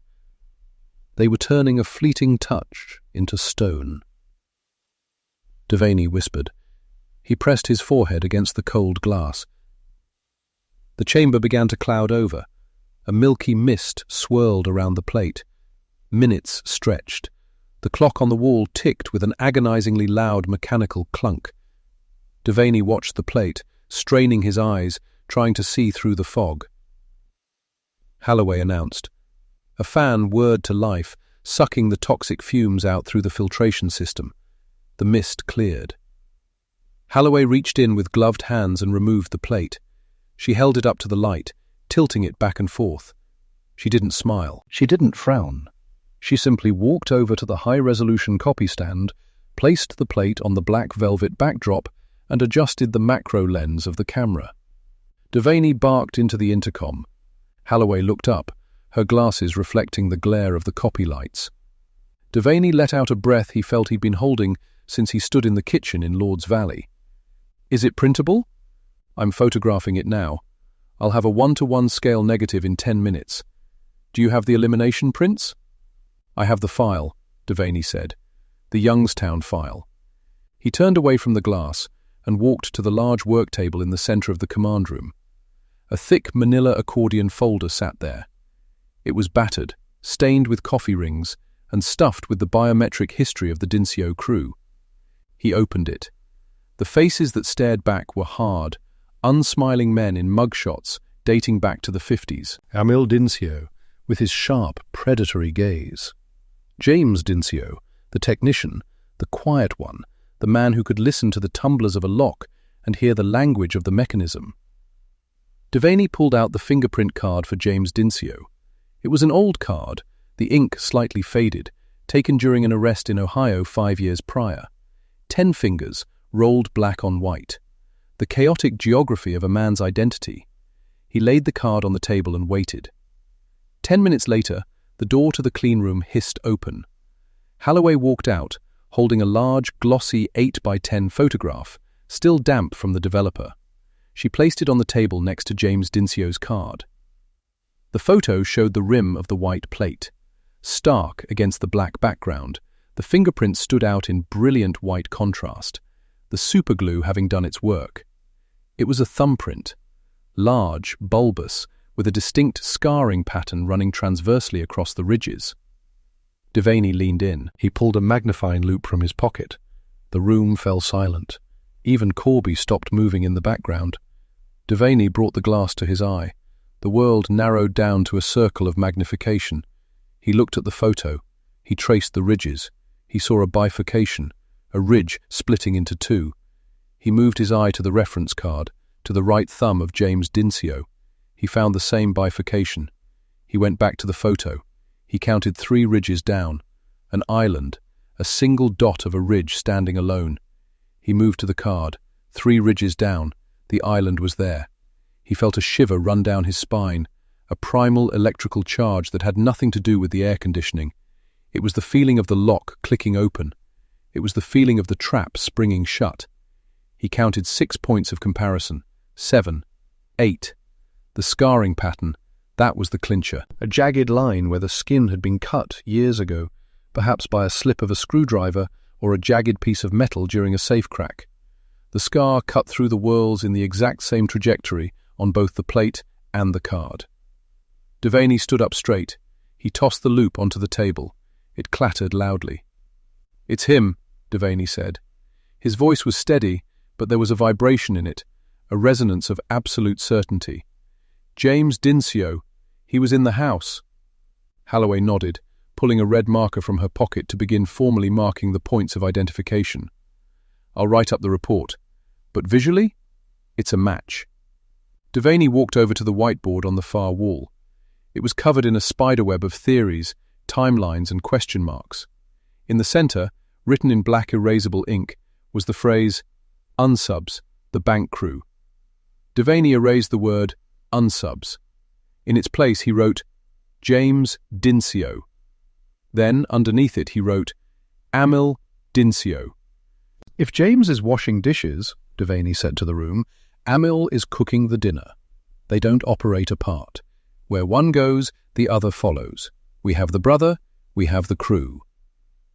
S1: They were turning a fleeting touch into stone. Devaney whispered. He pressed his forehead against the cold glass. The chamber began to cloud over. A milky mist swirled around the plate. Minutes stretched. The clock on the wall ticked with an agonizingly loud mechanical clunk. Devaney watched the plate, straining his eyes, trying to see through the fog. Holloway announced. A fan whirred to life, sucking the toxic fumes out through the filtration system. The mist cleared. Holloway reached in with gloved hands and removed the plate. She held it up to the light, tilting it back and forth. She didn't smile. She didn't frown. She simply walked over to the high-resolution copy stand, placed the plate on the black velvet backdrop, and adjusted the macro lens of the camera. Devaney barked into the intercom. Holloway looked up, her glasses reflecting the glare of the copy lights. Devaney let out a breath he felt he'd been holding since he stood in the kitchen in Lord's Valley. Is it printable? I'm photographing it now. I'll have a 1-to-1 scale negative in 10 minutes. Do you have the elimination prints? I have the file, Devaney said. The Youngstown file. He turned away from the glass and walked to the large work table in the center of the command room. A thick manila accordion folder sat there. It was battered, stained with coffee rings, and stuffed with the biometric history of the Dincio crew. He opened it. The faces that stared back were hard, unsmiling men in mugshots dating back to the 50s. Emil Dincio, with his sharp, predatory gaze. James Dincio, the technician, the quiet one, the man who could listen to the tumblers of a lock and hear the language of the mechanism. Devaney pulled out the fingerprint card for James Dincio. It was an old card, the ink slightly faded, taken during an arrest in Ohio 5 years prior. 10 fingers, rolled black on white. The chaotic geography of a man's identity. He laid the card on the table and waited. 10 minutes later, the door to the clean room hissed open. Halloway walked out, holding a large, glossy 8x10 photograph, still damp from the developer. She placed it on the table next to James Dincio's card. The photo showed the rim of the white plate. Stark against the black background, the fingerprint stood out in brilliant white contrast, the superglue having done its work. It was a thumbprint, large, bulbous, with a distinct scarring pattern running transversely across the ridges. Devaney leaned in.
S2: He pulled a magnifying loupe from his pocket. The room fell silent. Even Corby stopped moving in the background. Devaney brought the glass to his eye. The world narrowed down to a circle of magnification. He looked at the photo. He traced the ridges. He saw a bifurcation, a ridge splitting into two. He moved his eye to the reference card, to the right thumb of James Dincio. He found the same bifurcation. He went back to the photo. He counted 3 ridges down. An island, a single dot of a ridge standing alone. He moved to the card. 3 ridges down. The island was there. He felt a shiver run down his spine, a primal electrical charge that had nothing to do with the air conditioning. It was the feeling of the lock clicking open. It was the feeling of the trap springing shut. He counted 6 points of comparison. 7. 8. The scarring pattern, that was the clincher. A jagged line where the skin had been cut years ago, perhaps by a slip of a screwdriver or a jagged piece of metal during a safe crack. The scar cut through the whorls in the exact same trajectory on both the plate and the card. Devaney stood up straight. He tossed the loupe onto the table. It clattered loudly. "It's him," Devaney said. His voice was steady, but there was a vibration in it, a resonance of absolute certainty. "James Dincio. He was in the house." Halloway nodded, pulling a red marker from her pocket to begin formally marking the points of identification. "I'll write up the report. But visually, it's a match." Devaney walked over to the whiteboard on the far wall. It was covered in a spiderweb of theories, timelines, and question marks. In the center, written in black erasable ink, was the phrase, "Unsubs, the bank crew." Devaney erased the word "unsubs." In its place, he wrote, "James Dincio." Then, underneath it, he wrote, "Amil Dincio." "If James is washing dishes," Devaney said to the room, "Amil is cooking the dinner. They don't operate apart. Where one goes, the other follows. We have the brother, we have the crew."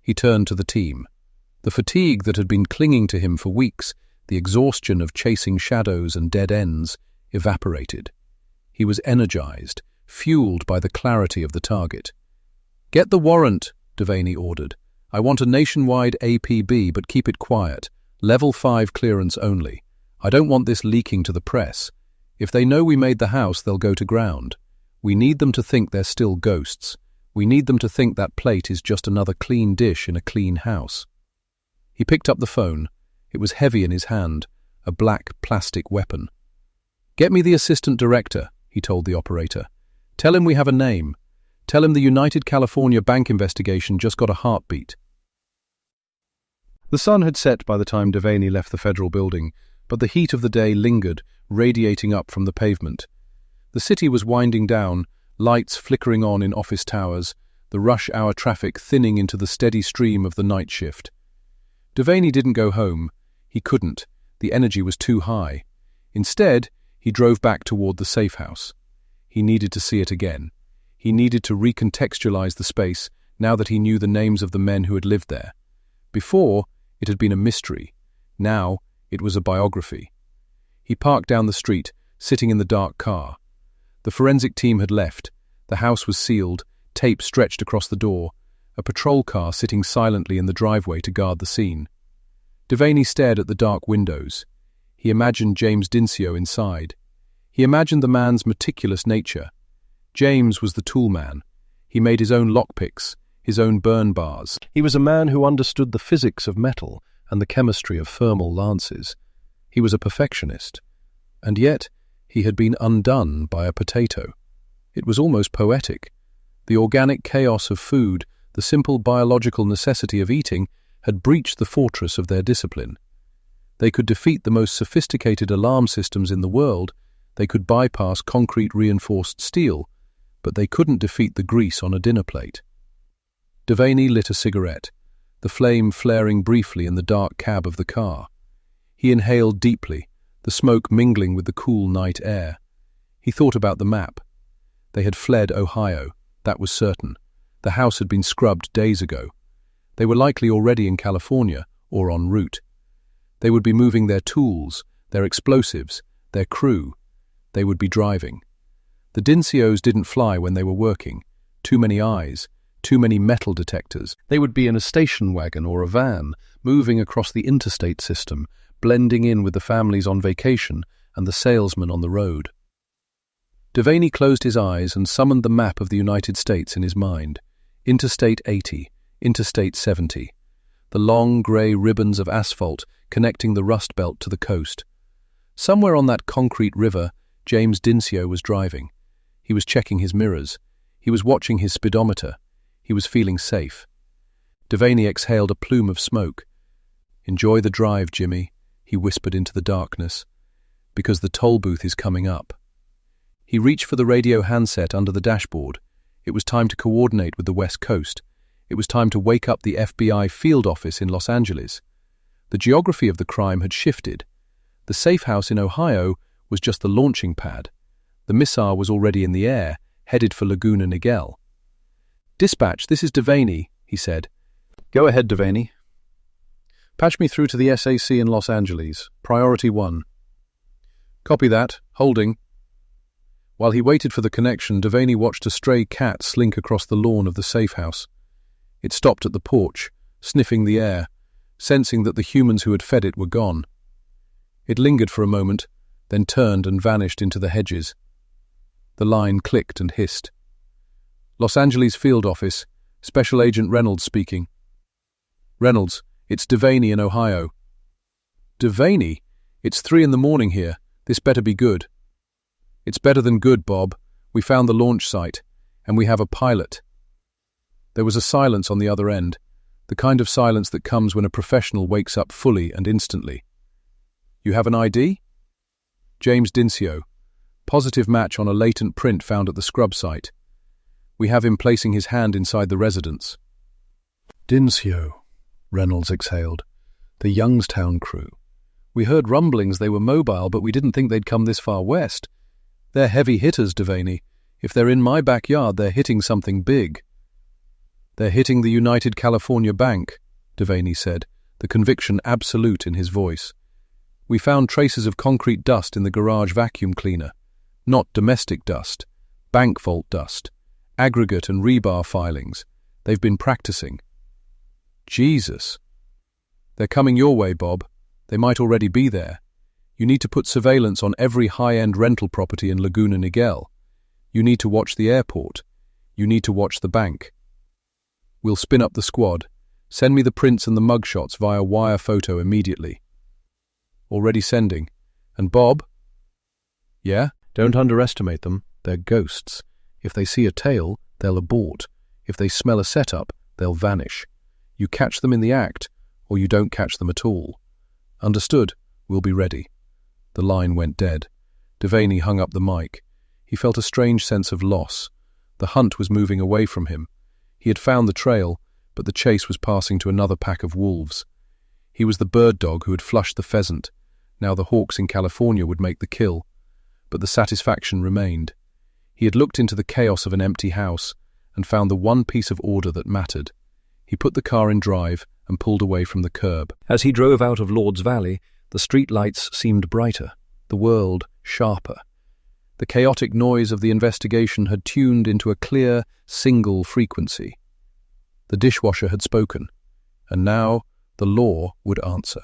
S2: He turned to the team. The fatigue that had been clinging to him for weeks, the exhaustion of chasing shadows and dead ends, evaporated. He was energized, fueled by the clarity of the target. "Get the warrant," Devaney ordered. "I want a nationwide APB, but keep it quiet. Level 5 clearance only. I don't want this leaking to the press. If they know we made the house, they'll go to ground. We need them to think they're still ghosts. We need them to think that plate is just another clean dish in a clean house." He picked up the phone. It was heavy in his hand, a black plastic weapon. "Get me the assistant director," he told the operator. "Tell him we have a name. Tell him the United California Bank investigation just got a heartbeat." The sun had set by the time Devaney left the federal building, but the heat of the day lingered, radiating up from the pavement. The city was winding down, lights flickering on in office towers, the rush-hour traffic thinning into the steady stream of the night shift. Devaney didn't go home. He couldn't. The energy was too high. Instead, he drove back toward the safe house. He needed to see it again. He needed to recontextualize the space now that he knew the names of the men who had lived there. Before, it had been a mystery. Now, it was a biography. He parked down the street, sitting in the dark car. The forensic team had left. The house was sealed, tape stretched across the door, a patrol car sitting silently in the driveway to guard the scene. Devaney stared at the dark windows. He imagined James Dincio inside. He imagined the man's meticulous nature. James was the tool man. He made his own lockpicks, his own burn bars. He was a man who understood the physics of metal, and the chemistry of thermal lances. He was a perfectionist. And yet, he had been undone by a potato. It was almost poetic. The organic chaos of food, the simple biological necessity of eating, had breached the fortress of their discipline. They could defeat the most sophisticated alarm systems in the world, they could bypass concrete-reinforced steel, but they couldn't defeat the grease on a dinner plate. Devaney lit a cigarette, the flame flaring briefly in the dark cab of the car. He inhaled deeply, the smoke mingling with the cool night air. He thought about the map. They had fled Ohio, that was certain. The house had been scrubbed days ago. They were likely already in California or en route. They would be moving their tools, their explosives, their crew. They would be driving. The Dincios didn't fly when they were working. Too many eyes, too many metal detectors. They would be in a station wagon or a van, moving across the interstate system, blending in with the families on vacation and the salesmen on the road. Devaney closed his eyes and summoned the map of the United States in his mind. Interstate 80, Interstate 70. The long grey ribbons of asphalt connecting the Rust Belt to the coast. Somewhere on that concrete river, James Dincio was driving. He was checking his mirrors. He was watching his speedometer. He was feeling safe. Devaney exhaled a plume of smoke. "Enjoy the drive, Jimmy," he whispered into the darkness, "because the toll booth is coming up." He reached for the radio handset under the dashboard. It was time to coordinate with the West Coast. It was time to wake up the FBI field office in Los Angeles. The geography of the crime had shifted. The safe house in Ohio was just the launching pad. The missile was already in the air, headed for Laguna Niguel. "Dispatch, this is Devaney," he said.
S1: "Go ahead, Devaney.
S2: "Patch me through to the SAC in Los Angeles. Priority 1. "Copy that. Holding." While he waited for the connection, Devaney watched a stray cat slink across the lawn of the safe house. It stopped at the porch, sniffing the air, sensing that the humans who had fed it were gone. It lingered for a moment, then turned and vanished into the hedges. The line clicked and hissed. "Los Angeles Field Office, Special Agent Reynolds speaking." "Reynolds, it's Devaney in Ohio." "Devaney? It's 3 a.m. here. This better be good." "It's better than good, Bob. We found the launch site, and we have a pilot." There was a silence on the other end, the kind of silence that comes when a professional wakes up fully and instantly. "You have an ID?" "James Dincio. Positive match on a latent print found at the scrub site. We have him placing his hand inside the residence." "Dincio," Reynolds exhaled. "The Youngstown crew. We heard rumblings they were mobile, but we didn't think they'd come this far west. They're heavy hitters, Devaney. If they're in my backyard, they're hitting something big." "They're hitting the United California Bank," Devaney said, the conviction absolute in his voice. "We found traces of concrete dust in the garage vacuum cleaner. Not domestic dust, bank vault dust, aggregate and rebar filings. They've been practicing." "Jesus." "They're coming your way, Bob. They might already be there. You need to put surveillance on every high-end rental property in Laguna Niguel. You need to watch the airport. You need to watch the bank. We'll spin up the squad. Send me the prints and the mugshots via wire photo immediately." "Already sending. And Bob?" "Yeah?"
S1: "Don't underestimate them.
S2: "They're ghosts. If they see a tail, they'll abort. If they smell a setup, they'll vanish. You catch them in the act, or you don't catch them at all." "Understood. We'll be ready." The line went dead. Devaney hung up the mic. He felt a strange sense of loss. The hunt was moving away from him. He had found the trail, but the chase was passing to another pack of wolves. He was the bird dog who had flushed the pheasant. Now the hawks in California would make the kill. But the satisfaction remained. He had looked into the chaos of an empty house and found the one piece of order that mattered. He put the car in drive and pulled away from the curb.
S1: As he drove out of Lord's Valley, the street lights seemed brighter, the world sharper. The chaotic noise of the investigation had tuned into a clear, single frequency. The dishwasher had spoken, and now the law would answer.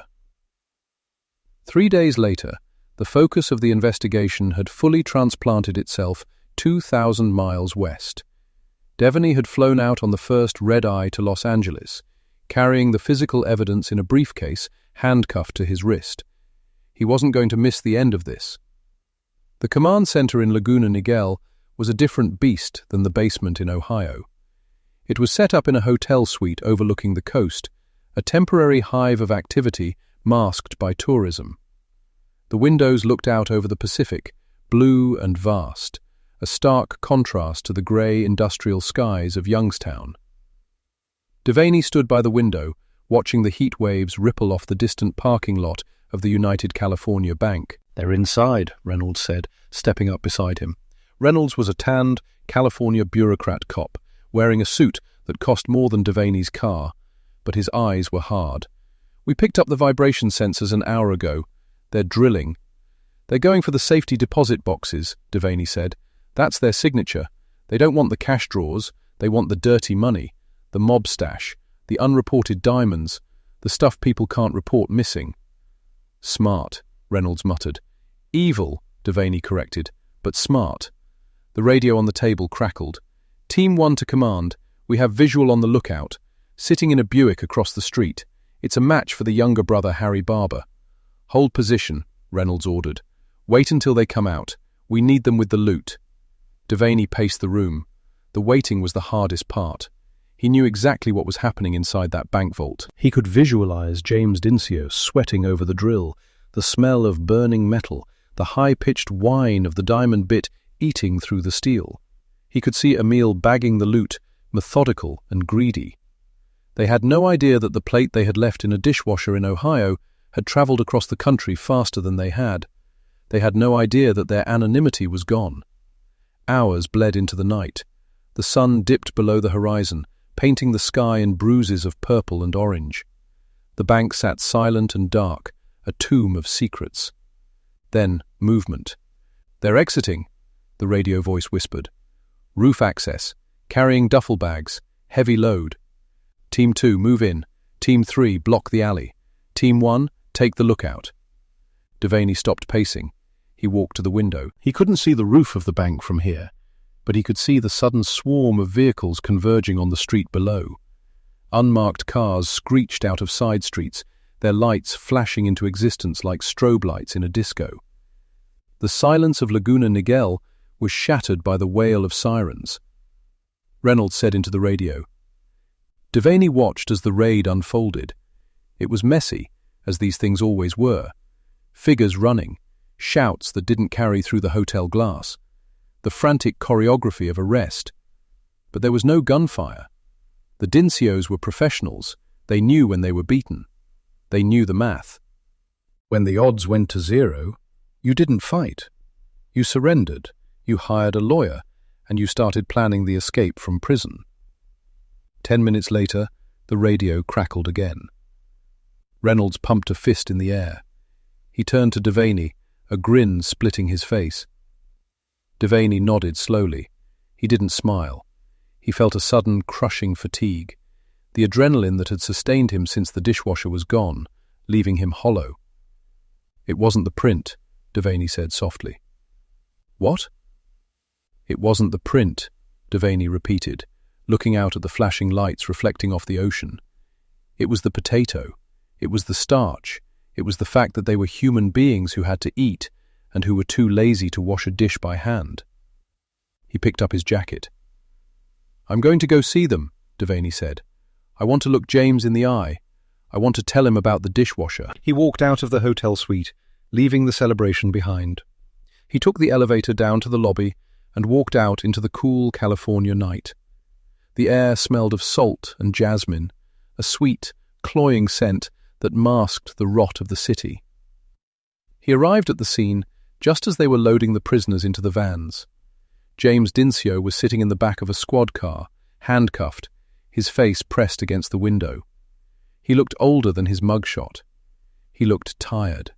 S1: 3 days later, the focus of the investigation had fully transplanted itself 2,000 miles west. Devaney had flown out on the first red-eye to Los Angeles, carrying the physical evidence in a briefcase handcuffed to his wrist. He wasn't going to miss the end of this. The command center in Laguna Niguel was a different beast than the basement in Ohio. It was set up in a hotel suite overlooking the coast, a temporary hive of activity masked by tourism. The windows looked out over the Pacific, blue and vast, a stark contrast to the grey industrial skies of Youngstown. Devaney stood by the window, watching the heat waves ripple off the distant parking lot of the United California Bank.
S2: "They're inside," Reynolds said, stepping up beside him. Reynolds was a tanned, California bureaucrat cop, wearing a suit that cost more than Devaney's car, but his eyes were hard. "We picked up the vibration sensors an hour ago. They're drilling." "They're going for the safety deposit boxes," Devaney said. "That's their signature. They don't want the cash drawers, they want the dirty money, the mob stash, the unreported diamonds, the stuff people can't report missing." "Smart," Reynolds muttered. "Evil," Devaney corrected, "but smart." The radio on the table crackled. "Team 1 to command. We have visual on the lookout. Sitting in a Buick across the street. It's a match for the younger brother Harry Barber." "Hold position," Reynolds ordered. "Wait until they come out. We need them with the loot." Devaney paced the room. The waiting was the hardest part. He knew exactly what was happening inside that bank vault. He could visualize James Dincio sweating over the drill, the smell of burning metal, the high-pitched whine of the diamond bit eating through the steel. He could see Emil bagging the loot, methodical and greedy. They had no idea that the plate they had left in a dishwasher in Ohio had traveled across the country faster than they had. They had no idea that their anonymity was gone. Hours bled into the night. The sun dipped below the horizon, painting the sky in bruises of purple and orange. The bank sat silent and dark, a tomb of secrets. Then, movement. "They're exiting," the radio voice whispered. "Roof access, carrying duffel bags, heavy load. Team 2, move in. Team 3, block the alley. Team 1, take the lookout." Devaney stopped pacing. He walked to the window. He couldn't see the roof of the bank from here, but he could see the sudden swarm of vehicles converging on the street below. Unmarked cars screeched out of side streets, their lights flashing into existence like strobe lights in a disco. The silence of Laguna Niguel was shattered by the wail of sirens. Reynolds said into the radio. Devaney watched as the raid unfolded. It was messy, as these things always were. Figures running, shouts that didn't carry through the hotel glass, the frantic choreography of arrest. But there was no gunfire. The Dincios were professionals. They knew when they were beaten. They knew the math. When the odds went to zero, you didn't fight. You surrendered, you hired a lawyer, and you started planning the escape from prison. 10 minutes later, the radio crackled again. Reynolds pumped a fist in the air. He turned to Devaney, a grin splitting his face. Devaney nodded slowly. He didn't smile. He felt a sudden, crushing fatigue, the adrenaline that had sustained him since the dishwasher was gone, leaving him hollow. "It wasn't the print," Devaney said softly. "What?" "It wasn't the print," Devaney repeated, looking out at the flashing lights reflecting off the ocean. "It was the potato. It was the starch. It was the fact that they were human beings who had to eat and who were too lazy to wash a dish by hand." He picked up his jacket. "I'm going to go see them," Devaney said. "I want to look James in the eye. I want to tell him about the dishwasher." He walked out of the hotel suite, leaving the celebration behind. He took the elevator down to the lobby and walked out into the cool California night. The air smelled of salt and jasmine, a sweet, cloying scent that masked the rot of the city. He arrived at the scene just as they were loading the prisoners into the vans. James Dincio was sitting in the back of a squad car, handcuffed, his face pressed against the window. He looked older than his mugshot. He looked tired.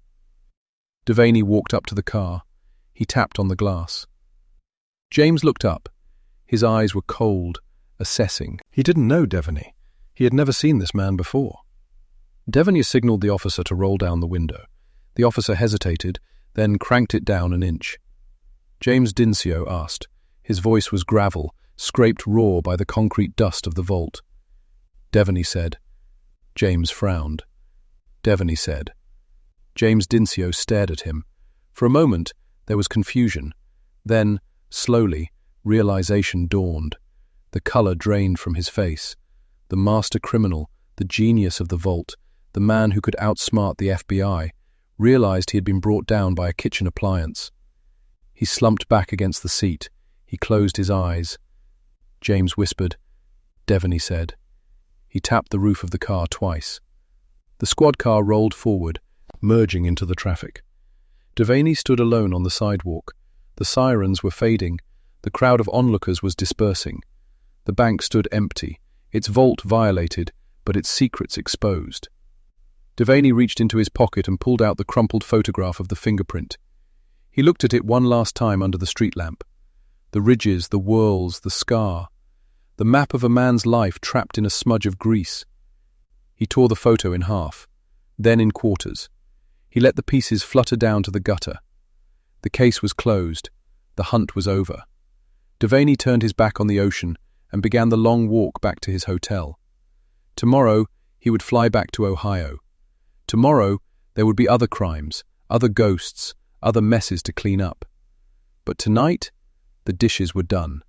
S2: Devaney walked up to the car. He tapped on the glass. James looked up. His eyes were cold, assessing. He didn't know Devaney. He had never seen this man before. Devaney signaled the officer to roll down the window. The officer hesitated, then cranked it down an inch. James Dincio asked. His voice was gravel, scraped raw by the concrete dust of the vault. Devaney said,
S1: James frowned. Devaney said. James Dincio stared at him. For a moment, there was confusion. Then, slowly, realization dawned. The color drained from his face. The master criminal, the genius of the vault, the man who could outsmart the FBI, realized he had been brought down by a kitchen appliance. He slumped back against the seat. He closed his eyes. James whispered. Devaney said. He tapped the roof of the car twice. The squad car rolled forward, merging into the traffic. Devaney stood alone on the sidewalk. The sirens were fading. The crowd of onlookers was dispersing. The bank stood empty, its vault violated, but its secrets exposed. Devaney reached into his pocket and pulled out the crumpled photograph of the fingerprint. He looked at it one last time under the street lamp. The ridges, the whorls, the scar. The map of a man's life trapped in a smudge of grease. He tore the photo in half, then in quarters. He let the pieces flutter down to the gutter. The case was closed. The hunt was over. Devaney turned his back on the ocean and began the long walk back to his hotel. Tomorrow, he would fly back to Ohio. Tomorrow, there would be other crimes, other ghosts, other messes to clean up. But tonight, the dishes were done.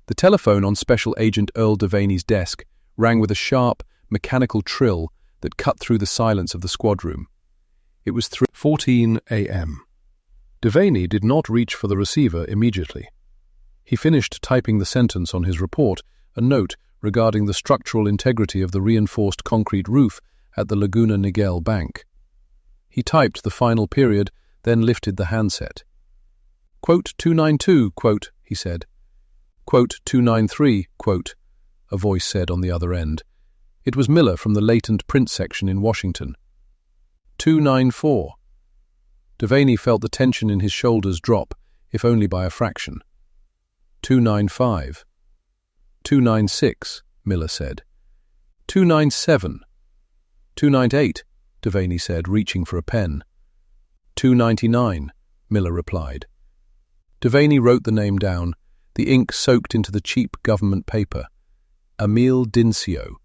S1: The telephone on Special Agent Earl Devaney's desk rang with a sharp, mechanical trill that cut through the silence of the squad room. It was 3:14 a.m. Devaney did not reach for the receiver immediately. He finished typing the sentence on his report, a note regarding the structural integrity of the reinforced concrete roof at the Laguna Niguel bank. He typed the final period, then lifted the handset. "Quote 292, quote," he said. "Quote 293, quote," a voice said on the other end. It was Miller from the latent print section in Washington. 294. Devaney felt the tension in his shoulders drop, if only by a fraction. 295. 296, Miller said. 297. 298, Devaney said, reaching for a pen. 299, Miller replied. Devaney wrote the name down, the ink soaked into the cheap government paper. Emil Dincio.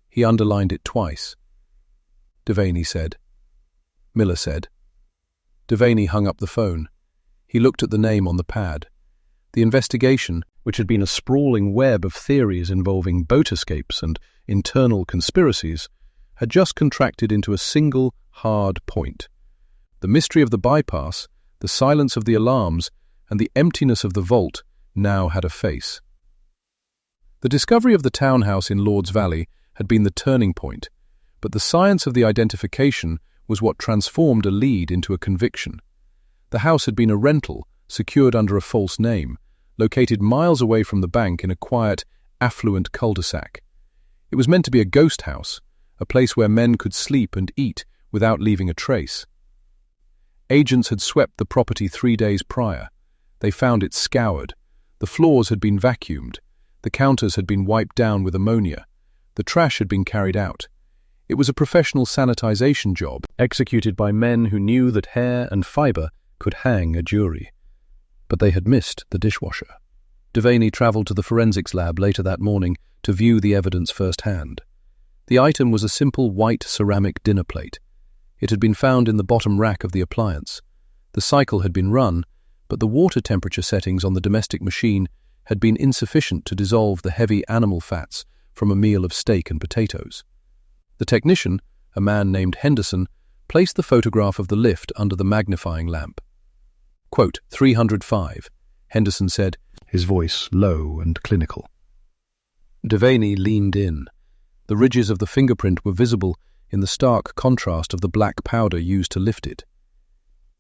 S1: He underlined it twice. Devaney said. Miller said. Devaney hung up the phone. He looked at the name on the pad. The investigation, which had been a sprawling web of theories involving boat escapes and internal conspiracies, had just contracted into a single, hard point. The mystery of the bypass, the silence of the alarms, and the emptiness of the vault now had a face. The discovery of the townhouse in Lord's Valley had been the turning point, but the science of the identification was what transformed a lead into a conviction. The house had been a rental, secured under a false name, located miles away from the bank in a quiet, affluent cul-de-sac. It was meant to be a ghost house, a place where men could sleep and eat without leaving a trace. Agents had swept the property 3 days prior. They found it scoured. The floors had been vacuumed. The counters had been wiped down with ammonia. The trash had been carried out. It was a professional sanitization job, executed by men who knew that hair and fiber could hang a jury. But they had missed the dishwasher. Devaney travelled to the forensics lab later that morning to view the evidence firsthand. The item was a simple white ceramic dinner plate. It had been found in the bottom rack of the appliance. The cycle had been run, but the water temperature settings on the domestic machine had been insufficient to dissolve the heavy animal fats from a meal of steak and potatoes. The technician, a man named Henderson, placed the photograph of the lift under the magnifying lamp. Quote, 305, Henderson said, his voice low and clinical. Devaney leaned in. The ridges of the fingerprint were visible in the stark contrast of the black powder used to lift it.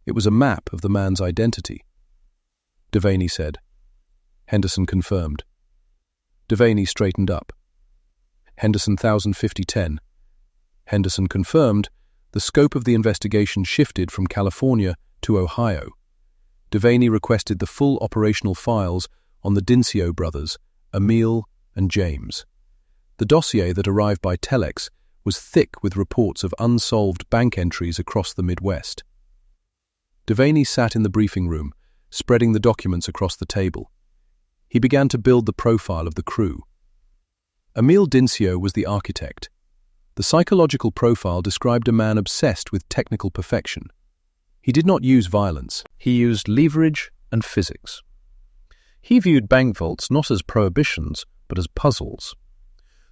S1: It was a map of the man's identity. Devaney said. Henderson confirmed. Devaney straightened up. Henderson 105010. Henderson confirmed. The scope of the investigation shifted from California to Ohio. Devaney requested the full operational files on the Dincio brothers, Emil and James. The dossier that arrived by telex was thick with reports of unsolved bank entries across the Midwest. Devaney sat in the briefing room, spreading the documents across the table. He began to build the profile of the crew. Emil Dincio was the architect. The psychological profile described a man obsessed with technical perfection. He did not use violence.
S2: He used leverage and physics. He viewed bank vaults not as prohibitions, but as puzzles.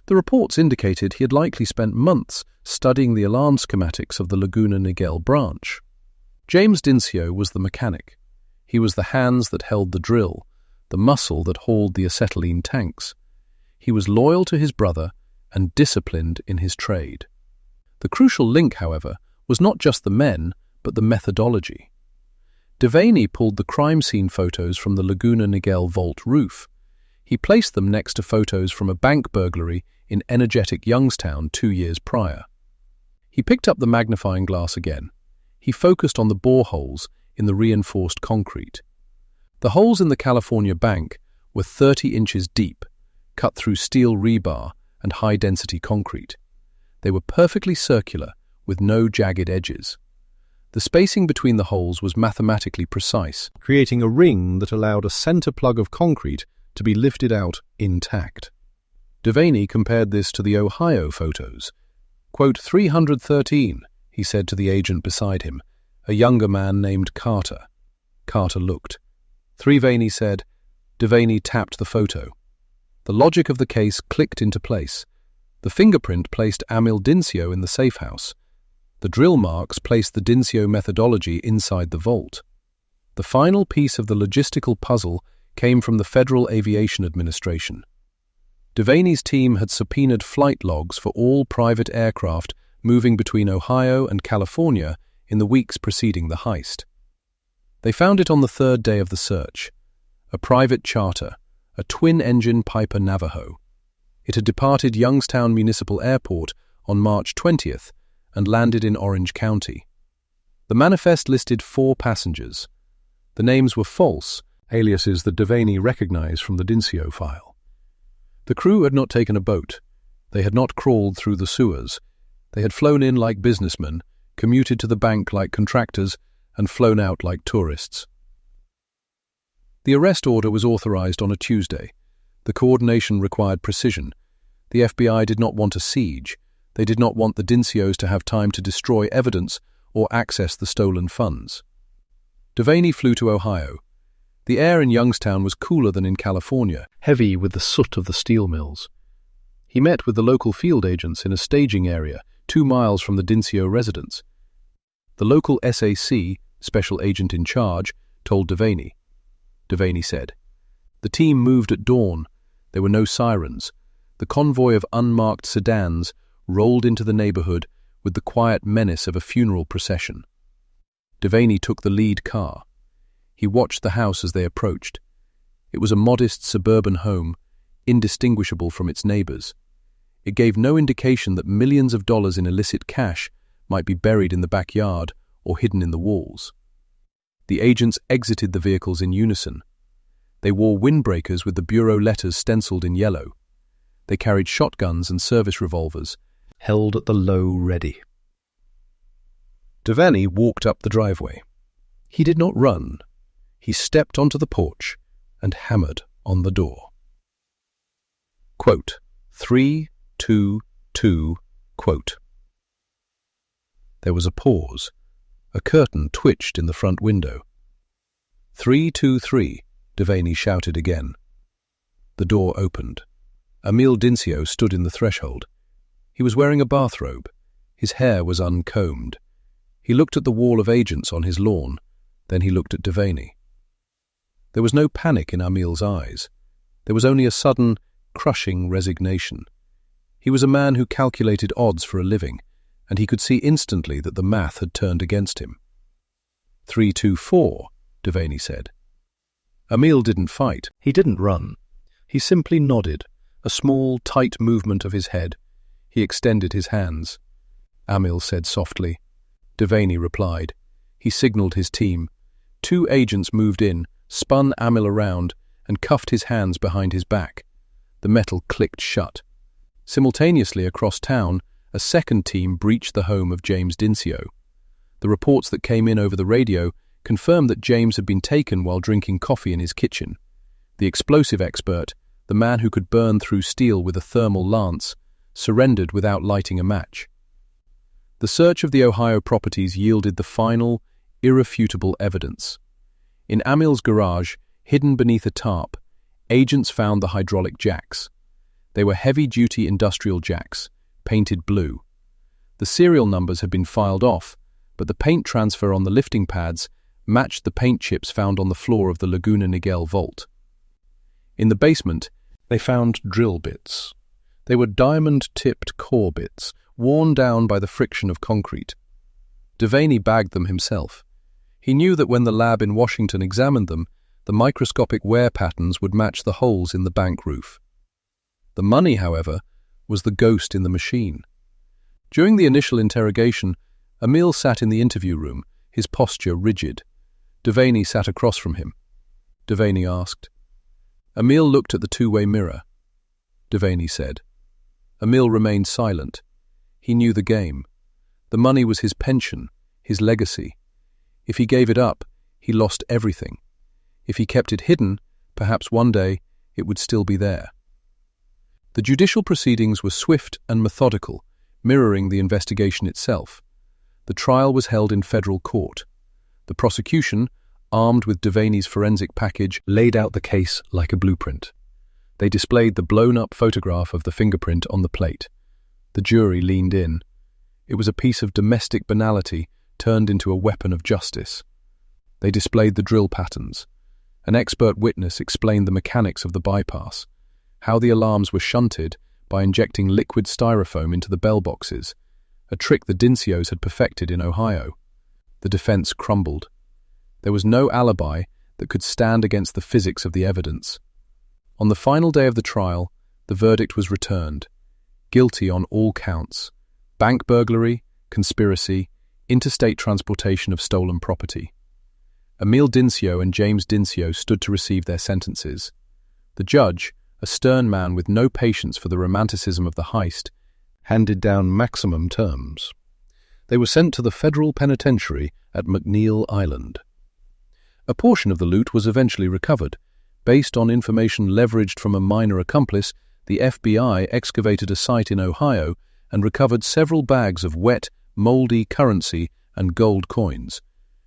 S2: The reports indicated he had likely spent months studying the alarm schematics of the Laguna Niguel branch. James Dincio was the mechanic. He was the hands that held the drill, the muscle that hauled the acetylene tanks. He was loyal to his brother and disciplined in his trade. The crucial link, however, was not just the men, but the methodology. Devaney pulled the crime scene photos from the Laguna Niguel vault roof. He placed them next to photos from a bank burglary in energetic Youngstown 2 years prior. He picked up the magnifying glass again. He focused on the boreholes in the reinforced concrete. The holes in the California bank were 30 inches deep, cut through steel rebar and high-density concrete. They were perfectly circular, with no jagged edges. The spacing between the holes was mathematically precise, creating a ring that allowed a center plug of concrete to be lifted out intact.
S1: Devaney compared this to the Ohio photos. Quote, 313, he said to the agent beside him, a younger man named Carter. Carter looked. Devaney said. Devaney tapped the photo. The logic of the case clicked into place. The fingerprint placed Emil Dincio in the safe house. The drill marks placed the Dincio methodology inside the vault. The final piece of the logistical puzzle came from the Federal Aviation Administration. Devaney's team had subpoenaed flight logs for all private aircraft moving between Ohio and California in the weeks preceding the heist. They found it on the third day of the search. A private charter, a twin-engine Piper Navajo. It had departed Youngstown Municipal Airport on March 20th and landed in Orange County. The manifest listed 4 passengers. The names were false, aliases that Devaney recognized from the Dincio file. The crew had not taken a boat. They had not crawled through the sewers. They had flown in like businessmen, commuted to the bank like contractors, and flown out like tourists. The arrest order was authorized on a Tuesday. The coordination required precision. The FBI did not want a siege. They did not want the Dincios to have time to destroy evidence or access the stolen funds. Devaney flew to Ohio. The air in Youngstown was cooler than in California, heavy with the soot of the steel mills. He met with the local field agents in a staging area 2 miles from the Dincio residence. The local SAC, special agent in charge, told Devaney. Devaney said, the team moved at dawn. There were no sirens. The convoy of unmarked sedans rolled into the neighborhood with the quiet menace of a funeral procession. Devaney took the lead car. He watched the house as they approached. It was a modest suburban home, indistinguishable from its neighbors. It gave no indication that millions of dollars in illicit cash might be buried in the backyard or hidden in the walls. The agents exited the vehicles in unison. They wore windbreakers with the bureau letters stenciled in yellow. They carried shotguns and service revolvers, held at the low ready. Devaney walked up the driveway. He did not run. He stepped onto the porch and hammered on the door. Quote, 3, 2, 2, quote. There was a pause. A curtain twitched in the front window. 323, Devaney shouted again. The door opened. Emil Dincio stood in the threshold. He was wearing a bathrobe. His hair was uncombed. He looked at the wall of agents on his lawn. Then he looked at Devaney. There was no panic in Emil's eyes. There was only a sudden, crushing resignation. He was a man who calculated odds for a living, and he could see instantly that the math had turned against him. 324, Devaney said. Emil didn't fight. He didn't run. He simply nodded, a small, tight movement of his head. He extended his hands. Emil said softly. Devaney replied. He signaled his team. 2 agents moved in, spun Emil around, and cuffed his hands behind his back. The metal clicked shut. Simultaneously across town, a second team breached the home of James Dincio. The reports that came in over the radio confirmed that James had been taken while drinking coffee in his kitchen. The explosive expert, the man who could burn through steel with a thermal lance, surrendered without lighting a match. The search of the Ohio properties yielded the final, irrefutable evidence. In Amil's garage, hidden beneath a tarp, agents found the hydraulic jacks. They were heavy-duty industrial jacks, painted blue. The serial numbers had been filed off, but the paint transfer on the lifting pads matched the paint chips found on the floor of the Laguna Niguel vault. In the basement, they found drill bits. They were diamond-tipped core bits, worn down by the friction of concrete. Devaney bagged them himself. He knew that when the lab in Washington examined them, the microscopic wear patterns would match the holes in the bank roof. The money, however, was the ghost in the machine. During the initial interrogation, Emil sat in the interview room, his posture rigid. Devaney sat across from him. Devaney asked. Emil looked at the two-way mirror. Devaney said. Emil remained silent. He knew the game. The money was his pension, his legacy. If he gave it up, he lost everything. If he kept it hidden, perhaps one day it would still be there. The judicial proceedings were swift and methodical, mirroring the investigation itself. The trial was held in federal court. The prosecution, armed with Devaney's forensic package, laid out the case like a blueprint. They displayed the blown-up photograph of the fingerprint on the plate. The jury leaned in. It was a piece of domestic banality turned into a weapon of justice. They displayed the drill patterns. An expert witness explained the mechanics of the bypass, how the alarms were shunted by injecting liquid styrofoam into the bell boxes, a trick the Dincios had perfected in Ohio. The defense crumbled. There was no alibi that could stand against the physics of the evidence. On the final day of the trial, the verdict was returned. Guilty on all counts: bank burglary, conspiracy, interstate transportation of stolen property. Emil Dincio and James Dincio stood to receive their sentences. The judge, a stern man with no patience for the romanticism of the heist, handed down maximum terms. They were sent to the federal penitentiary at McNeil Island. A portion of the loot was eventually recovered. Based on information leveraged from a minor accomplice, the FBI excavated a site in Ohio and recovered several bags of wet, moldy currency and gold coins.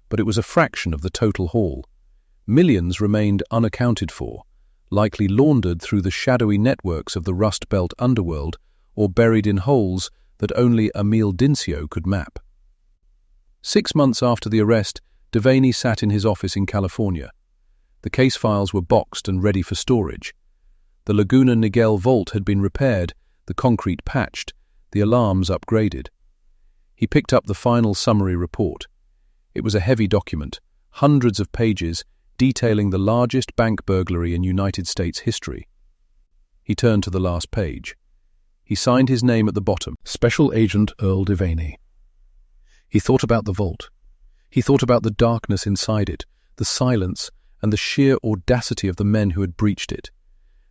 S1: But it was a fraction of the total haul. Millions remained unaccounted for, likely laundered through the shadowy networks of the Rust Belt underworld or buried in holes that only Emil Dincio could map. 6 months after the arrest, Devaney sat in his office in California. The case files were boxed and ready for storage. The Laguna Niguel vault had been repaired, the concrete patched, the alarms upgraded. He picked up the final summary report. It was a heavy document, hundreds of pages, detailing the largest bank burglary in United States history. He turned to the last page. He signed his name at the bottom, Special Agent Earl Devaney. He thought about the vault. He thought about the darkness inside it, the silence, and the sheer audacity of the men who had breached it.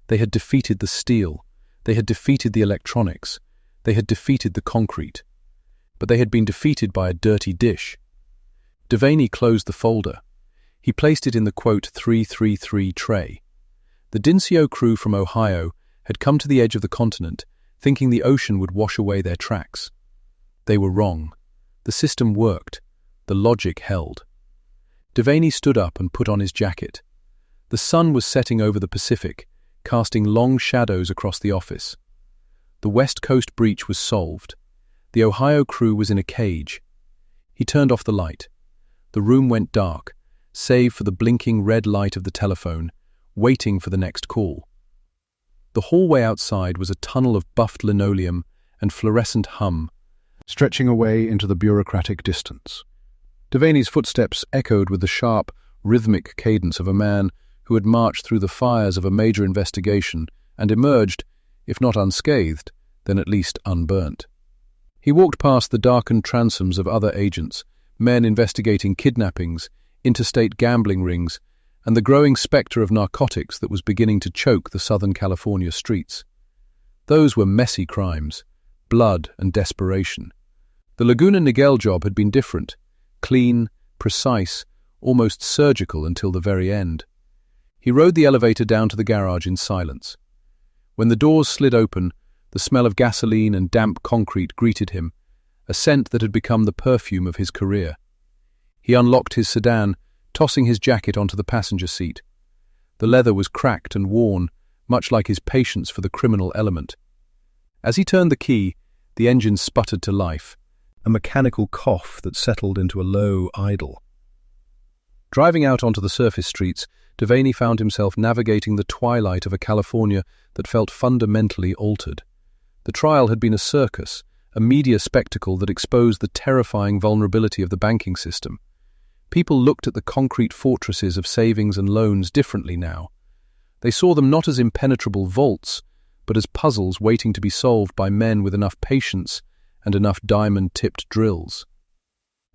S1: They had defeated the steel. They had defeated the electronics. They had defeated the concrete. But they had been defeated by a dirty dish. Devaney closed the folder. He placed it in the quote 333 tray. The Dincio crew from Ohio had come to the edge of the continent, thinking the ocean would wash away their tracks. They were wrong. The system worked. The logic held. Devaney stood up and put on his jacket. The sun was setting over the Pacific, casting long shadows across the office. The West Coast breach was solved. The Ohio crew was in a cage. He turned off the light. The room went dark, save for the blinking red light of the telephone, waiting for the next call. The hallway outside was a tunnel of buffed linoleum and fluorescent hum,
S2: stretching away into the bureaucratic distance. Devaney's footsteps echoed with the sharp, rhythmic cadence of a man who had marched through the fires of a major investigation and emerged, if not unscathed, then at least unburnt. He walked past the darkened transoms of other agents, men investigating kidnappings, interstate gambling rings, and the growing spectre of narcotics that was beginning to choke the Southern California streets. Those were messy crimes, blood and desperation. The Laguna Niguel job had been different, clean, precise, almost surgical until the very end. He rode the elevator down to the garage in silence. When the doors slid open,
S1: The smell of gasoline and damp concrete greeted him, a scent that had become the perfume of his career. He unlocked his sedan, tossing his jacket onto the passenger seat. The leather was cracked and worn, much like his patience for the criminal element. As he turned the key, the engine sputtered to life,
S2: a mechanical cough that settled into a low idle.
S1: Driving out onto the surface streets, Devaney found himself navigating the twilight of a California that felt fundamentally altered. The trial had been a circus, a media spectacle that exposed the terrifying vulnerability of the banking system. People looked at the concrete fortresses of savings and loans differently now. They saw them not as impenetrable vaults, but as puzzles waiting to be solved by men with enough patience and enough diamond-tipped drills.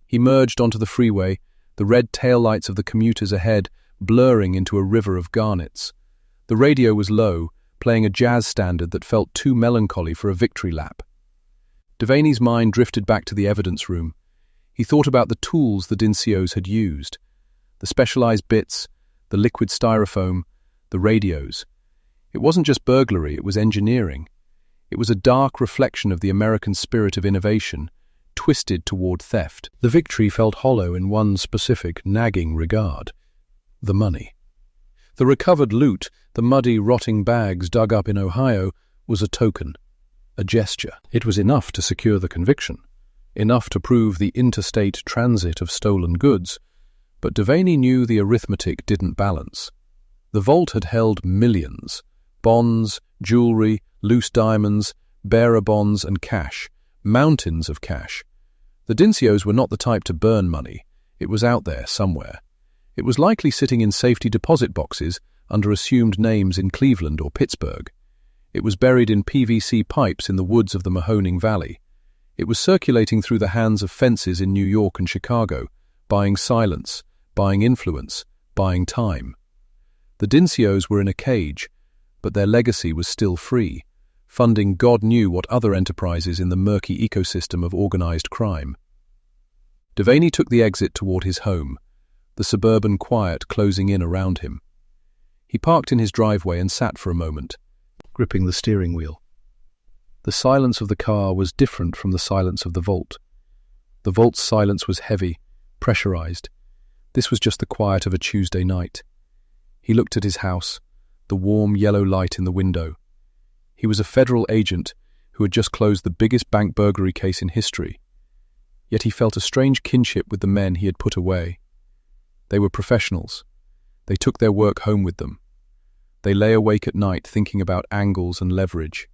S1: He merged onto the freeway, the red taillights of the commuters ahead blurring into a river of garnets. The radio was low, playing a jazz standard that felt too melancholy for a victory lap. Devaney's mind drifted back to the evidence room. He thought about the tools the Dincios had used. The specialized bits, the liquid styrofoam, the radios. It wasn't just burglary, it was engineering. It was a dark reflection of the American spirit of innovation, twisted toward theft.
S2: The victory felt hollow in one specific, nagging regard: the money.
S1: The recovered loot, the muddy, rotting bags dug up in Ohio, was a token, a gesture. It was enough to secure the conviction, enough to prove the interstate transit of stolen goods, but Devaney knew the arithmetic didn't balance. The vault had held millions: bonds, jewelry, loose diamonds, bearer bonds and cash, mountains of cash. The Dincios were not the type to burn money. It was out there somewhere. It was likely sitting in safety deposit boxes under assumed names in Cleveland or Pittsburgh. It was buried in PVC pipes in the woods of the Mahoning Valley. It was circulating through the hands of fences in New York and Chicago, buying silence, buying influence, buying time. The Dincios were in a cage, but their legacy was still free, funding God knew what other enterprises in the murky ecosystem of organized crime. Devaney took the exit toward his home, the suburban quiet closing in around him. He parked in his driveway and sat for a moment,
S2: gripping the steering wheel.
S1: The silence of the car was different from the silence of the vault. The vault's silence was heavy, pressurized. This was just the quiet of a Tuesday night. He looked at his house, the warm yellow light in the window. He was a federal agent who had just closed the biggest bank burglary case in history. Yet he felt a strange kinship with the men he had put away. They were professionals. They took their work home with them. They lay awake at night thinking about angles and leverage.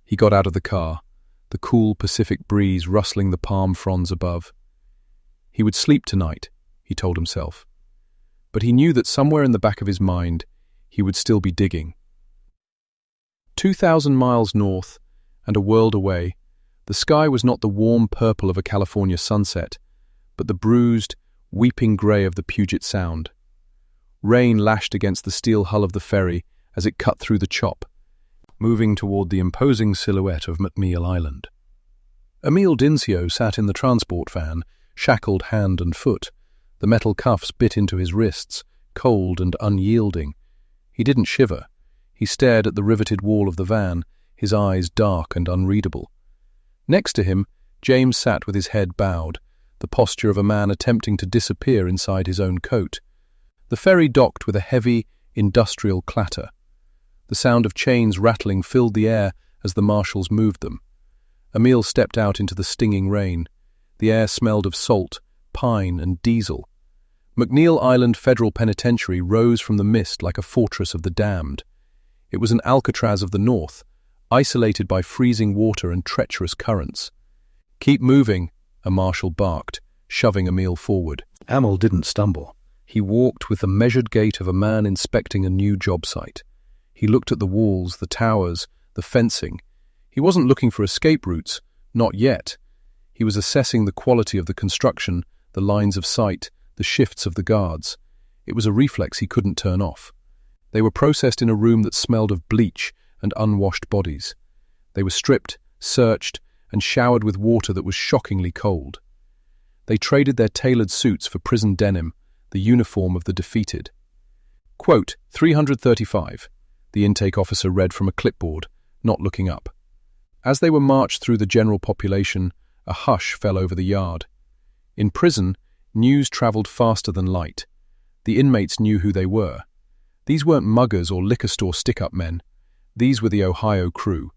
S1: He got out of the car, the cool Pacific breeze rustling the palm fronds above. He would sleep tonight, he told himself. But he knew that somewhere in the back of his mind, he would still be digging. 2,000 miles north, and a world away, the sky was not the warm purple of a California sunset, but the bruised, weeping grey of the Puget Sound. Rain lashed against the steel hull of the ferry as it cut through the chop, moving toward the imposing silhouette of McNeil Island. Emil Dincio sat in the transport van, shackled hand and foot. The metal cuffs bit into his wrists, cold and unyielding. He didn't shiver. He stared at the riveted wall of the van, his eyes dark and unreadable. Next to him, James sat with his head bowed, the posture of a man attempting to disappear inside his own coat. The ferry docked with a heavy, industrial clatter. The sound of chains rattling filled the air as the marshals moved them. Emil stepped out into the stinging rain. The air smelled of salt, pine, and diesel. McNeil Island Federal Penitentiary rose from the mist like a fortress of the damned. It was an Alcatraz of the north, isolated by freezing water and treacherous currents. "Keep moving," a marshal barked, shoving Emil forward.
S2: Emil didn't stumble.
S1: He walked with the measured gait of a man inspecting a new job site. He looked at the walls, the towers, the fencing. He wasn't looking for escape routes, not yet. He was assessing the quality of the construction, the lines of sight, the shifts of the guards. It was a reflex he couldn't turn off. They were processed in a room that smelled of bleach and unwashed bodies. They were stripped, searched, and showered with water that was shockingly cold. They traded their tailored suits for prison denim, the uniform of the defeated. Quote, 335, the intake officer read from a clipboard, not looking up. As they were marched through the general population, a hush fell over the yard. In prison, news travelled faster than light. The inmates knew who they were. These weren't muggers or liquor store stick-up men. These were the Ohio crew.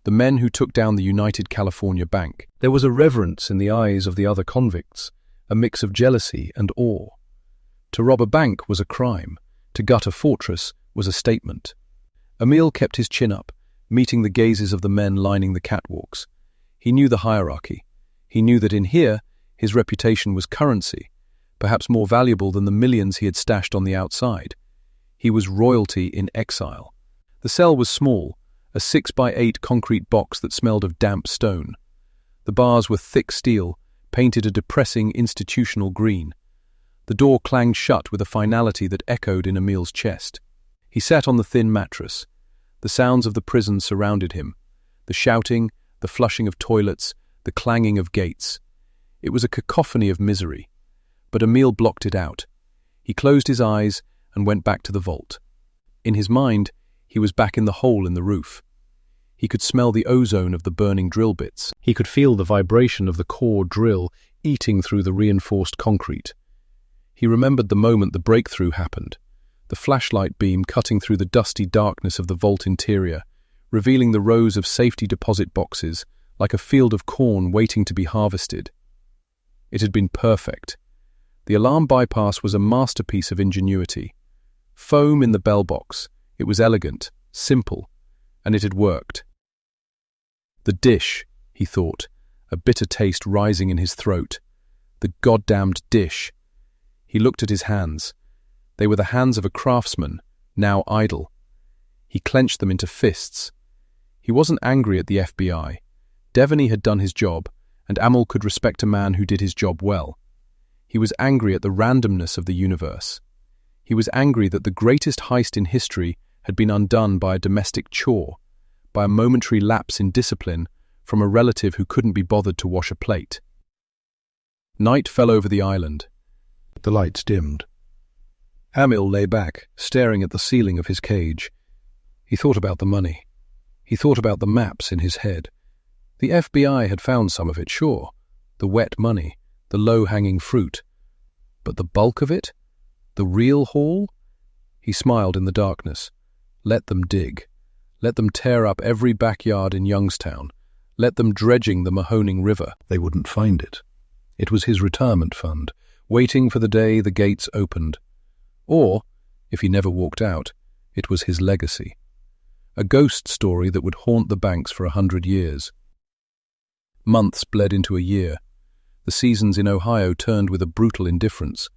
S1: The men who took down the United California Bank. There was a reverence in the eyes of the other convicts, a mix of jealousy and awe. To rob a bank was a crime. To gut a fortress was a statement. Emil kept his chin up, meeting the gazes of the men lining the catwalks. He knew the hierarchy. He knew that in here, his reputation was currency, perhaps more valuable than the millions he had stashed on the outside. He was royalty in exile. The cell was small, a 6x8 concrete box that smelled of damp stone. The bars were thick steel, painted a depressing institutional green. The door clanged shut with a finality that echoed in Emil's chest. He sat on the thin mattress. The sounds of the prison surrounded him. The shouting, the flushing of toilets, the clanging of gates. It was a cacophony of misery. But Emil blocked it out. He closed his eyes and went back to the vault. In his mind, he was back in the hole in the roof. He could smell the ozone of the burning drill bits. He could feel the vibration of the core drill eating through the reinforced concrete. He remembered the moment the breakthrough happened, the flashlight beam cutting through the dusty darkness of the vault interior, revealing the rows of safety deposit boxes like a field of corn waiting to be harvested. It had been perfect. The alarm bypass was a masterpiece of ingenuity. Foam in the bell box. It was elegant, simple, and it had worked. The dish, he thought, a bitter taste rising in his throat. The goddamned dish. He looked at his hands. They were the hands of a craftsman, now idle. He clenched them into fists. He wasn't angry at the FBI. Devaney had done his job, and Amel could respect a man who did his job well. He was angry at the randomness of the universe. He was angry that the greatest heist in history had been undone by a domestic chore, by a momentary lapse in discipline from a relative who couldn't be bothered to wash a plate. Night fell over the island.
S2: The lights dimmed.
S1: Amil lay back, staring at the ceiling of his cage. He thought about the money. He thought about the maps in his head. The FBI had found some of it, sure. The wet money, the low-hanging fruit. But the bulk of it? The real haul? He smiled in the darkness. Let them dig. Let them tear up every backyard in Youngstown. Let them dredging the Mahoning River.
S2: They wouldn't find it. It was his retirement fund, waiting for the day the gates opened. Or, if he never walked out, it was his legacy. A ghost story that would haunt the banks for 100 years. Months bled into a year. The seasons in Ohio turned with a brutal indifference.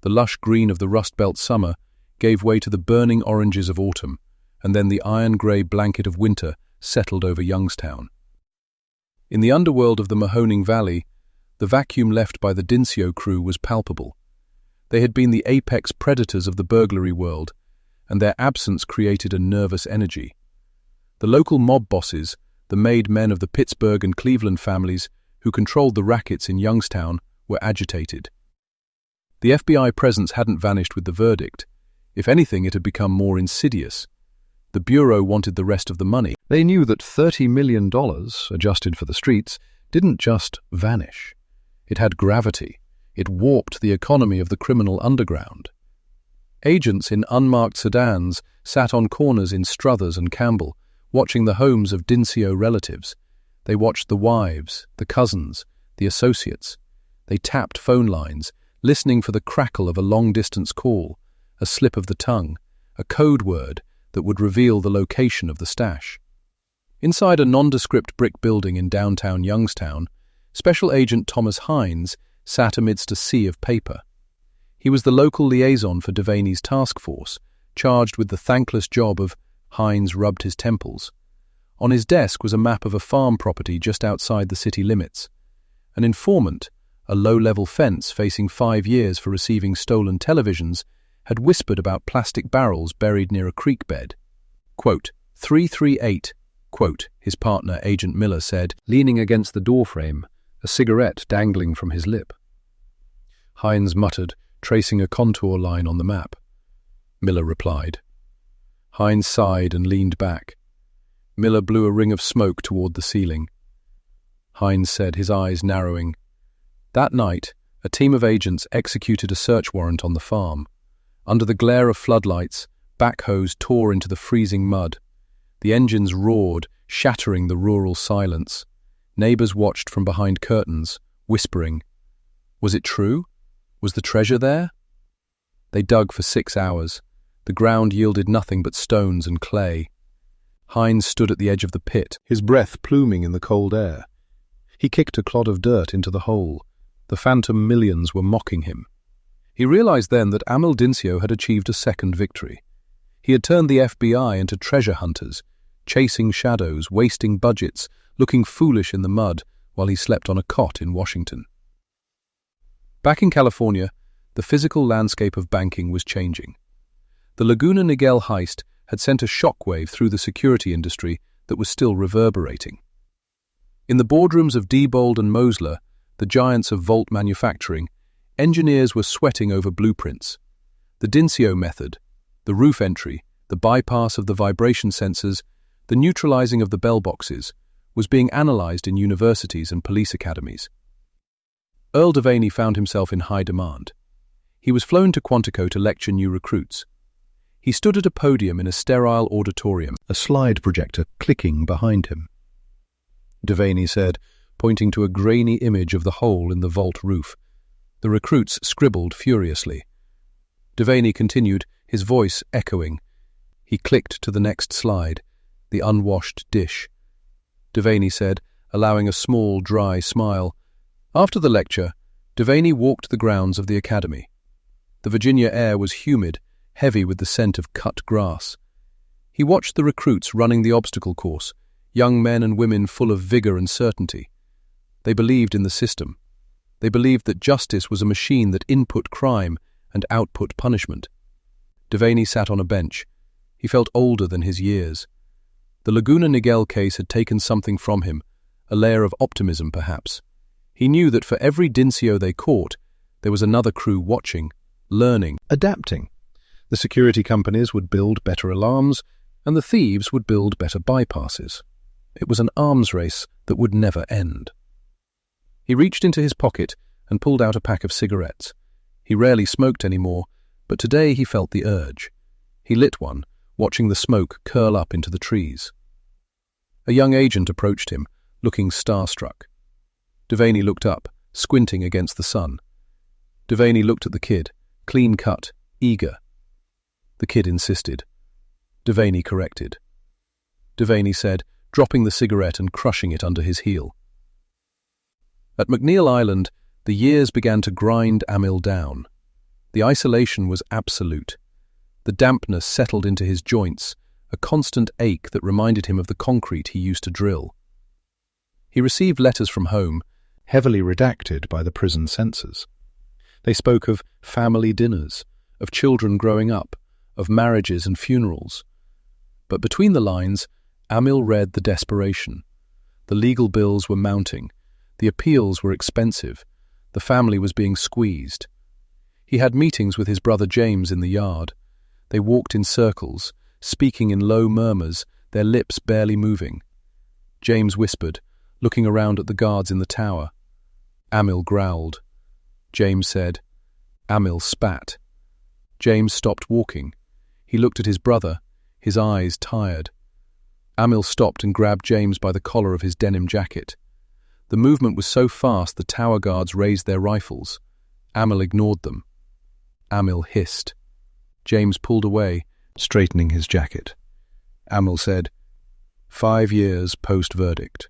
S2: The lush green of the Rust Belt summer gave way to the burning oranges of autumn, and then the iron-grey blanket of winter settled over Youngstown. In the underworld of the Mahoning Valley, the vacuum left by the Dincio crew was palpable. They had been the apex predators of the burglary world, and their absence created a nervous energy. The local mob bosses, the made men of the Pittsburgh and Cleveland families who controlled the rackets in Youngstown, were agitated. The FBI presence hadn't vanished with the verdict. If anything, it had become more insidious. The Bureau wanted the rest of the money. They knew that $30 million, adjusted for the streets, didn't just vanish. It had gravity. It warped the economy of the criminal underground. Agents in unmarked sedans sat on corners in Struthers and Campbell, watching the homes of Dincio relatives. They watched the wives, the cousins, the associates. They tapped phone lines, listening for the crackle of a long-distance call, a slip of the tongue, a code word that would reveal the location of the stash. Inside a nondescript brick building in downtown Youngstown, Special Agent Thomas Hines sat amidst a sea of paper. He was the local liaison for Devaney's task force, charged with the thankless job of Hines rubbed his temples. On his desk was a map of a farm property just outside the city limits. An informant, a low-level fence facing 5 years for receiving stolen televisions, had whispered about plastic barrels buried near a creek bed. Quote, 338, quote, his partner, Agent Miller, said, leaning against the doorframe, a cigarette dangling from his lip. Hines muttered, tracing a contour line on the map. Miller replied. Hines sighed and leaned back.
S1: Miller blew a ring of smoke toward the ceiling. Hines said, his eyes narrowing. That night, a team of agents executed a search warrant on the farm. Under the glare of floodlights, backhoes tore into the freezing mud. The engines roared, shattering the rural silence. Neighbors watched from behind curtains, whispering. Was it true? Was the treasure there? They dug for 6 hours. The ground yielded nothing but stones and clay. Hines stood at the edge of the pit,
S2: his breath pluming in the cold air. He kicked a clod of dirt into the hole. The phantom millions were mocking him. He realized then that Amil Dincio had achieved a second victory. He had turned the FBI into treasure hunters, chasing shadows, wasting budgets, looking foolish in the mud while he slept on a cot in Washington. Back in California, the physical landscape of banking was changing. The Laguna Niguel heist had sent a shockwave through the security industry that was still reverberating. In the boardrooms of Diebold and Mosler, the giants of vault manufacturing, engineers were sweating over blueprints. The Dincio method, the roof entry, the bypass of the vibration sensors, the neutralizing of the bell boxes, was being analyzed in universities and police academies. Earl Devaney found himself in high demand. He was flown to Quantico to lecture new recruits. He stood at a podium in a sterile auditorium, a slide projector clicking behind him.
S1: Devaney said, pointing to a grainy image of the hole in the vault roof. The recruits scribbled furiously. Devaney continued, his voice echoing. He clicked to the next slide, the unwashed dish. Devaney said, allowing a small, dry smile. After the lecture, Devaney walked the grounds of the academy. The Virginia air was humid, heavy with the scent of cut grass. He watched the recruits running the obstacle course, young men and women full of vigor and certainty. They believed in the system. They believed that justice was a machine that input crime and output punishment. Devaney sat on a bench. He felt older than his years. The Laguna Niguel case had taken something from him, a layer of optimism perhaps. He knew that for every Dincio they caught, there was another crew watching, learning,
S2: adapting. The security companies would build better alarms, and the thieves would build better bypasses. It was an arms race that would never end. He reached into his pocket and pulled out a pack of cigarettes. He rarely smoked anymore, but today he felt the urge. He lit one, watching the smoke curl up into the trees. A young agent approached him, looking starstruck. Devaney looked up, squinting against the sun. Devaney looked at the kid, clean-cut, eager. The kid insisted. Devaney corrected. Devaney said, dropping the cigarette and crushing it under his heel. At McNeil Island, the years began to grind Amil down. The isolation was absolute. The dampness settled into his joints, a constant ache that reminded him of the concrete he used to drill. He received letters from home, heavily redacted by the prison censors.
S1: They spoke of family dinners, of children growing up, of marriages and funerals. But between the lines, Amil read the desperation. The legal bills were mounting. The appeals were expensive. The family was being squeezed. He had meetings with his brother James in the yard. They walked in circles, speaking in low murmurs, their lips barely moving. James whispered, looking around at the guards in the tower. Amil growled. James said. Amil spat. James stopped walking. He looked at his brother, his eyes tired. Amil stopped and grabbed James by the collar of his denim jacket. The movement was so fast the tower guards raised their rifles. Amil ignored them. Amil hissed. James pulled away,
S2: straightening his jacket.
S1: Amil said, 5 years post-verdict.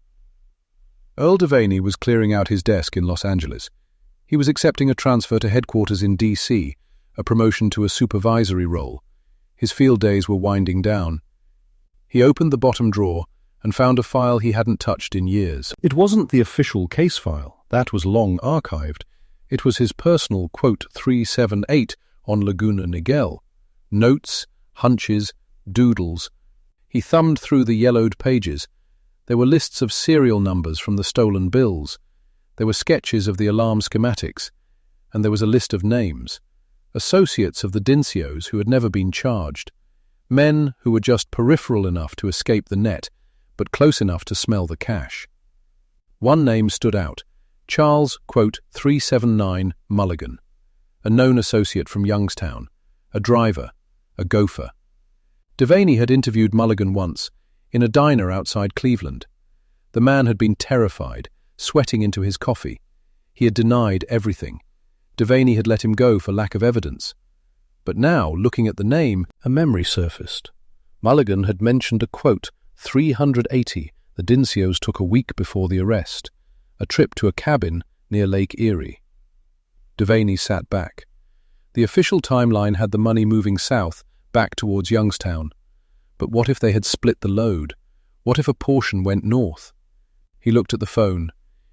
S1: Earl Devaney was clearing out his desk in Los Angeles. He was accepting a transfer to headquarters in D.C., a promotion to a supervisory role. His field days were winding down. He opened the bottom drawer and found a file he hadn't touched in years.
S2: It wasn't the official case file. That was long archived.
S1: It was his personal, quote, 378 on Laguna Niguel. Notes, hunches, doodles. He thumbed through the yellowed pages. There were lists of serial numbers from the stolen bills. There were sketches of the alarm schematics. And there was a list of names. Associates of the Dincios who had never been charged. Men who were just peripheral enough to escape the net, but close enough to smell the cash. One name stood out, Charles, quote, 379 Mulligan, a known associate from Youngstown, a driver, a gopher. Devaney had interviewed Mulligan once, in a diner outside Cleveland. The man had been terrified, sweating into his coffee. He had denied everything. Devaney had let him go for lack of evidence. But now, looking at the name,
S2: A memory surfaced. Mulligan had mentioned a quote, 380 the Dincios took a week before the arrest, a trip to a cabin near Lake Erie.
S1: Devaney sat back. The official timeline had the money moving south, back towards Youngstown. But what if they had split the load? What if a portion went north? He looked at the phone.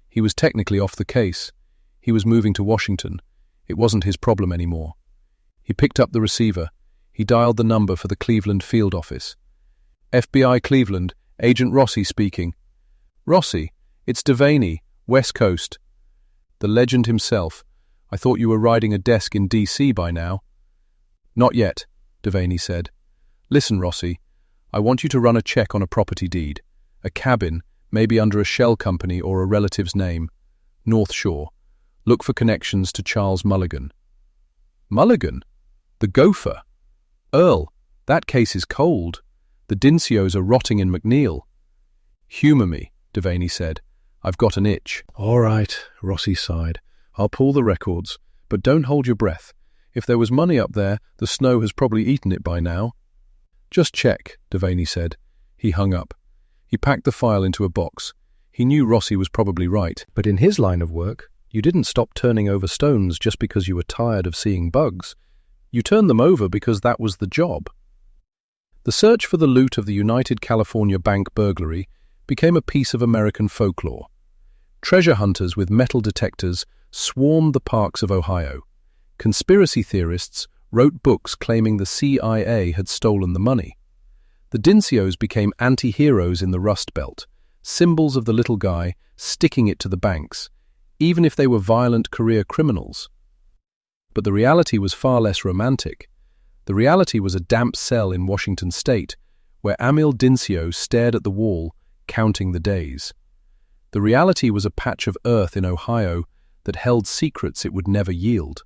S1: He was technically off the case. He was moving to Washington. It wasn't his problem anymore. He picked up the receiver. He dialed the number for the Cleveland field office. FBI Cleveland, Agent Rossi speaking. Rossi, it's Devaney, West Coast. The legend himself. I thought you were riding a desk in D.C. by now. Not yet, Devaney said. Listen, Rossi, I want you to run a check on a property deed. A cabin, maybe under a shell company or a relative's name. North Shore. Look for connections to Charles Mulligan. Mulligan? The gopher? Earl, that case is cold. The Dincios are rotting in McNeil. Humour me, Devaney said. I've got an itch.
S2: All right, Rossi sighed. I'll pull the records, but don't hold your breath. If there was money up there, the snow has probably eaten it by now.
S1: Just check, Devaney said. He hung up. He packed the file into a box. He knew Rossi was probably right.
S2: But in his line of work, you didn't stop turning over stones just because you were tired of seeing bugs. You turned them over because that was the job. The search for the loot of the United California Bank burglary became a piece of American folklore. Treasure hunters with metal detectors swarmed the parks of Ohio. Conspiracy theorists wrote books claiming the CIA had stolen the money. The Dincios became anti-heroes in the Rust Belt, symbols of the little guy sticking it to the banks, even if they were violent career criminals. But the reality was far less romantic. The reality was a damp cell in Washington state, where Emil Dincio stared at the wall, counting the days. The reality was a patch of earth in Ohio that held secrets it would never yield.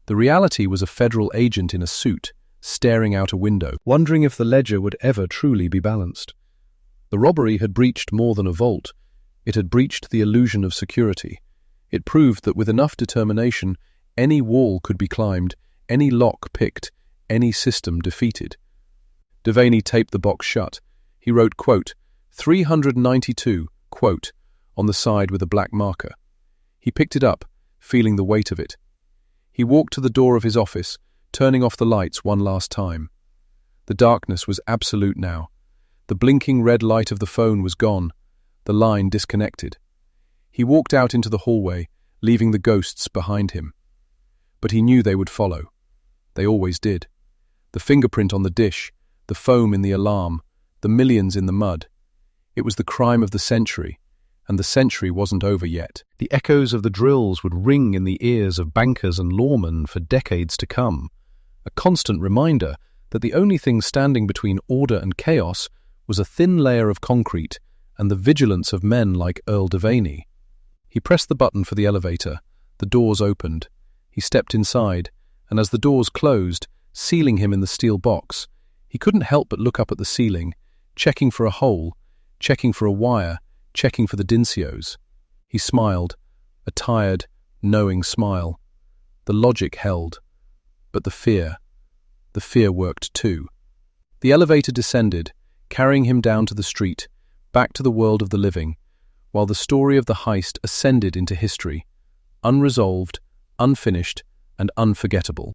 S2: The reality was a federal agent in a suit, staring out a window, wondering if the ledger would ever truly be balanced.
S1: The robbery had breached more than a vault. It had breached the illusion of security. It proved that with enough determination, any wall could be climbed, any lock picked, any system defeated. Devaney taped the box shut. He wrote, quote, 392, quote, on the side with a black marker. He picked it up, feeling the weight of it. He walked to the door of his office, turning off the lights one last time. The darkness was absolute now. The blinking red light of the phone was gone, the line disconnected. He walked out into the hallway, leaving the ghosts behind him. But he knew they would follow. They always did. The fingerprint on the dish, the foam in the alarm, the millions in the mud. It was the crime of the century, and the century wasn't over yet.
S2: The echoes of the drills would ring in the ears of bankers and lawmen for decades to come, a constant reminder that the only thing standing between order and chaos was a thin layer of concrete and the vigilance of men like Earl Devaney. He pressed the button for the elevator. The doors opened. He stepped inside, and as the doors closed, sealing him in the steel box, he couldn't help but look up at the ceiling, checking for a hole, checking for a wire, checking for the Dincios. He smiled, a tired, knowing smile. The logic held, but the fear worked too. The elevator descended, carrying him down to the street, back to the world of the living, while the story of the heist ascended into history, unresolved, unfinished, and unforgettable.